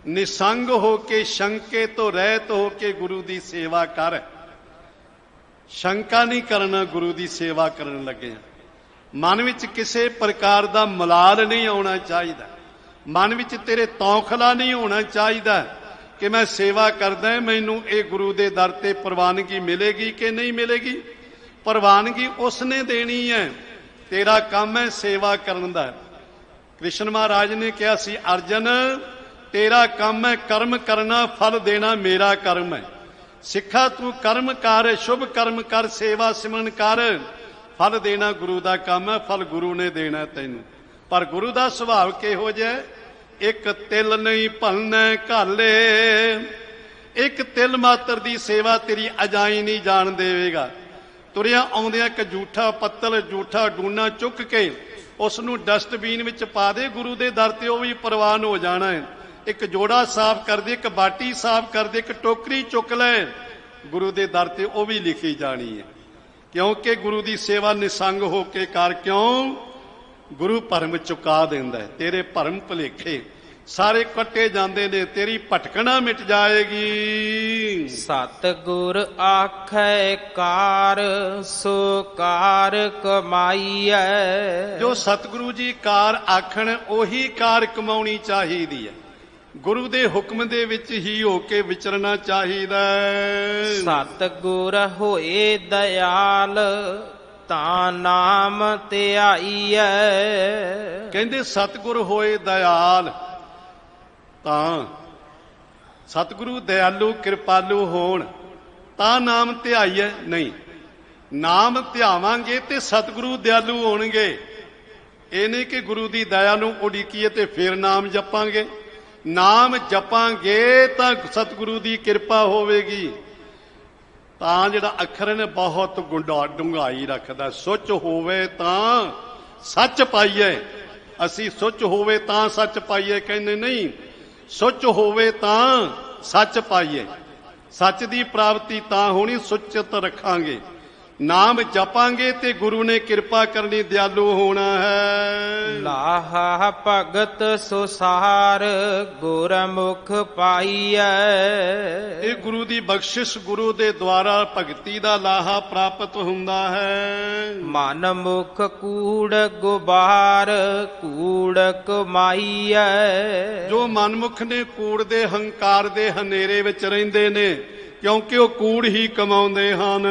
ਨਿਸੰਗ ਹੋ ਕੇ ਸ਼ੰਕੇ ਤੋਂ ਰਹਿਤ ਹੋ ਕੇ ਗੁਰੂ ਦੀ ਸੇਵਾ ਕਰ। ਸ਼ੰਕਾ ਨਹੀਂ ਕਰਨਾ, ਗੁਰੂ ਦੀ ਸੇਵਾ ਕਰਨ ਲੱਗੇ। ਮਨ ਵਿੱਚ ਕਿਸੇ ਪ੍ਰਕਾਰ ਦਾ ਮਲਾਲ ਨਹੀਂ ਆਉਣਾ ਚਾਹੀਦਾ। ਮਨ ਵਿੱਚ ਤੇਰੇ ਤੌਖਲਾ ਨਹੀਂ ਹੋਣਾ ਚਾਹੀਦਾ ਕਿ ਮੈਂ ਸੇਵਾ ਕਰਦਾ, ਮੈਨੂੰ ਇਹ ਗੁਰੂ ਦੇ ਦਰ ਤੇ ਪ੍ਰਵਾਨਗੀ ਮਿਲੇਗੀ ਕਿ ਨਹੀਂ ਮਿਲੇਗੀ। ਪ੍ਰਵਾਨਗੀ ਉਸਨੇ ਦੇਣੀ ਹੈ, ਤੇਰਾ ਕੰਮ ਹੈ ਸੇਵਾ ਕਰਨ ਦਾ। ਕ੍ਰਿਸ਼ਨ ਮਹਾਰਾਜ ਨੇ ਕਿਹਾ ਸੀ, ਅਰਜਨ ਤੇਰਾ ਕੰਮ ਹੈ ਕਰਮ ਕਰਨਾ, ਫਲ ਦੇਣਾ ਮੇਰਾ ਕਰਮ ਹੈ। ਸਿੱਖਾ ਤੂੰ ਕਰਮ ਕਰ, ਸ਼ੁਭ ਕਰਮ ਕਰ, ਸੇਵਾ ਸਿਮਰਨ ਕਰ, ਫਲ ਦੇਣਾ ਗੁਰੂ ਦਾ ਕੰਮ ਹੈ, ਫਲ ਗੁਰੂ ਨੇ ਦੇਣਾ ਤੈਨੂੰ। ਪਰ ਗੁਰੂ ਦਾ ਸੁਭਾਅ ਕਿਹੋ ਜਿਹਾ? ਇੱਕ ਤਿਲ ਨਹੀਂ ਭਲਣਾ ਘਾਲੇ, ਇੱਕ ਤਿਲ ਮਾਤਰ ਦੀ ਸੇਵਾ ਤੇਰੀ ਅਜਾਈ ਨਹੀਂ ਜਾਣ ਦੇਵੇਗਾ। ਤੁਰਿਆ ਆਉਂਦਿਆਂ ਇੱਕ ਜੂਠਾ ਪੱਤਲ, ਜੂਠਾ ਡੂਨਾ ਚੁੱਕ ਕੇ ਉਸ ਨੂੰ ਡਸਟਬਿਨ ਵਿੱਚ ਪਾ ਦੇ, ਗੁਰੂ ਦੇ ਦਰ ਤੇ ਉਹ ਵੀ ਪ੍ਰਵਾਨ ਹੋ ਜਾਣਾ ਹੈ। ਇੱਕ ਜੋੜਾ ਸਾਫ਼ ਕਰ ਦੇ, ਇੱਕ ਬਾਟੀ ਸਾਫ਼ ਕਰ ਦੇ, ਇੱਕ ਟੋਕਰੀ ਚੁੱਕ ਲੈ, ਗੁਰੂ ਦੇ ਦਰ ਤੇ ਉਹ ਵੀ ਲਿਖੀ ਜਾਣੀ ਹੈ। ਕਿਉਂਕਿ ਗੁਰੂ ਦੀ ਸੇਵਾ ਨਿਸੰਗ ਹੋ ਕੇ ਕਰ, ਕਿਉਂ? ਗੁਰੂ ਭਰਮ ਚੁਕਾ ਦਿੰਦਾ ਹੈ। ਤੇਰੇ ਭਰਮ ਭੁਲੇਖੇ ਸਾਰੇ ਕੱਟੇ ਜਾਂਦੇ ਨੇ, ਤੇਰੀ ਭਟਕਣਾ ਮਿਟ ਜਾਏਗੀ। ਸਤਿਗੁਰ ਆਖੈ ਕਾਰ ਸੋ ਕਾਰ ਕਮਾਈਐ। ਜੋ ਸਤਿਗੁਰੂ ਜੀ ਕਾਰ ਆਖਣ ਉਹੀ ਕਾਰ ਕਮਾਉਣੀ ਚਾਹੀਦੀ ਹੈ। ਗੁਰੂ ਦੇ ਹੁਕਮ ਦੇ ਵਿੱਚ ਹੀ ਹੋ ਕੇ ਵਿਚਰਨਾ ਚਾਹੀਦਾ ਹੈ। ਸਤਿਗੁਰ ਹੋਏ ਦਇਆਲ ਤਾਂ ਨਾਮ ਧਿਆਈਐ। ਕਹਿੰਦੇ ਸਤਿਗੁਰ ਹੋਏ ਦਇਆਲ, ਤਾਂ ਸਤਿਗੁਰੂ ਦਇਆਲੂ ਕਿਰਪਾਲੂ ਹੋਣ ਤਾਂ ਨਾਮ ਧਿਆਈਐ। ਨਹੀਂ, ਨਾਮ ਧਿਆਵਾਂਗੇ ਤੇ ਸਤਿਗੁਰੂ ਦਇਆਲੂ ਹੋਣਗੇ। ਇਹ ਨਹੀਂ ਕਿ ਗੁਰੂ ਦੀ ਦਇਆ ਨੂੰ ਉਡੀਕੀਏ ਤੇ ਫਿਰ ਨਾਮ ਜਪਾਂਗੇ। ਨਾਮ ਜਪਾਂਗੇ ਤਾਂ ਸਤਿਗੁਰੂ ਦੀ ਕਿਰਪਾ ਹੋਵੇਗੀ। ਤਾਂ ਜਿਹੜਾ ਅੱਖਰ ਨੇ ਬਹੁਤ ਡੂੰਘਾਈ ਰੱਖਦਾ। ਸੁੱਚ ਹੋਵੇ ਤਾਂ ਸੱਚ ਪਾਈਏ। ਅਸੀਂ ਸੁੱਚ ਹੋਵੇ ਤਾਂ ਸੱਚ ਪਾਈਏ ਕਹਿੰਦੇ ਨਹੀਂ, ਸੁੱਚ ਹੋਵੇ ਤਾਂ ਸੱਚ ਪਾਈਏ। ਸੱਚ ਦੀ ਪ੍ਰਾਪਤੀ ਤਾਂ ਹੋਣੀ, ਸੁੱਚਤ ਰੱਖਾਂਗੇ, ਨਾਮ ਜਪਾਂਗੇ ਤੇ ਗੁਰੂ ਨੇ ਕਿਰਪਾ ਕਰਨੀ, ਦਿਆਲੂ ਹੋਣਾ ਹੈ। ਲਾਹਾ ਭਗਤ ਸੁਸਾਰ ਗੁਰਮੁਖ ਪਾਈਐ। ਇਹ ਗੁਰੂ ਦੀ ਬਖਸ਼ਿਸ਼, ਗੁਰੂ ਦੇ ਦੁਆਰਾ ਭਗਤੀ ਦਾ ਲਾਹਾ ਪ੍ਰਾਪਤ ਹੁੰਦਾ ਹੈ। ਮਨ ਮੁਖ ਕੂੜ ਗੁਬਾਰ ਕੂੜ ਕਮਾਈਐ। ਜੋ ਮਨਮੁਖ ਨੇ ਕੂੜ ਦੇ ਹੰਕਾਰ ਦੇ ਹਨੇਰੇ ਵਿੱਚ ਰਹਿੰਦੇ ਨੇ, ਕਿਉਂਕਿ ਉਹ ਕੂੜ ਹੀ ਕਮਾਉਂਦੇ ਹਨ।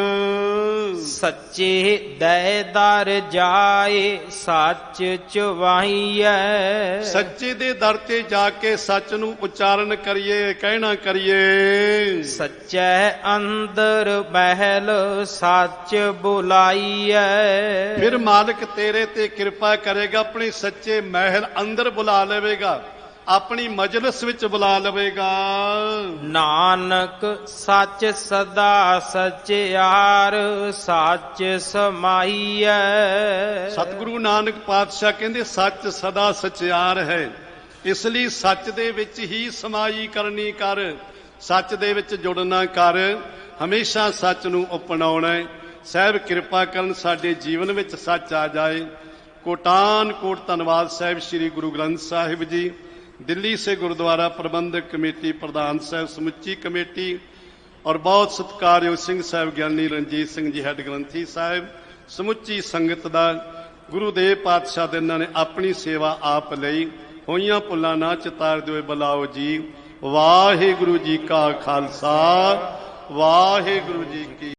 ਸੱਚੇ ਦਇਦਾਰ ਜਾਏ ਸੱਚ ਚਵਾਈਐ। ਸੱਚੇ ਦੇ ਦਰ ਤੇ ਜਾ ਕੇ ਸੱਚ ਨੂੰ ਉਚਾਰਨ ਕਰੀਏ, ਕਹਿਣਾ ਕਰੀਏ। ਸੱਚੇ ਅੰਦਰ ਮਹਿਲ ਸੱਚ ਬੁਲਾਈਐ। ਫਿਰ ਮਾਲਕ ਤੇਰੇ ਤੇ ਕਿਰਪਾ ਕਰੇਗਾ, ਆਪਣੇ ਸੱਚੇ ਮਹਿਲ ਅੰਦਰ ਬੁਲਾ ਲਵੇਗਾ, ਆਪਣੀ ਮਜਲਿਸ ਵਿੱਚ ਬੁਲਾ ਲਵੇਗਾ। ਨਾਨਕ ਸੱਚ ਸਦਾ ਸਚਿਆਰ ਸੱਚ ਸਮਾਈਐ। ਸਤਿਗੁਰੂ ਨਾਨਕ ਪਾਤਸ਼ਾਹ ਕਹਿੰਦੇ ਸੱਚ ਸਦਾ ਸਚਿਆਰ ਹੈ। ਇਸ ਲਈ ਸੱਚ ਦੇ ਵਿੱਚ ਹੀ ਸਮਾਈ ਕਰਨੀ ਕਰ, ਸੱਚ ਦੇ ਵਿੱਚ ਜੁੜਨਾ ਕਰ, ਹਮੇਸ਼ਾ ਸੱਚ ਨੂੰ ਅਪਣਾਉਣਾ ਹੈ। ਸਾਹਿਬ ਕਿਰਪਾ ਕਰਨ ਸਾਡੇ ਜੀਵਨ ਵਿੱਚ ਸੱਚ ਆ ਜਾਏ। ਕੋਟਾਨ ਕੋਟ ਧੰਨਵਾਦ ਸਾਹਿਬ ਸ੍ਰੀ ਗੁਰੂ ਗ੍ਰੰਥ ਸਾਹਿਬ ਜੀ, दिल्ली से गुरुद्वारा प्रबंधक कमेटी प्रधान साहब, समुची कमेटी और बहुत सत्कारयोग सिंह साहब ज्ञानी रणजीत सिंह जी हैड ग्रंथी साहब, समुची संगत दा गुरुदेव पातशाह दे इन्हां ने अपनी सेवा आप लई, होईयां भुल्लां ना चितारदे होए बुलाओ जी। वाहिगुरु जी का खालसा, वाहिगुरु जी की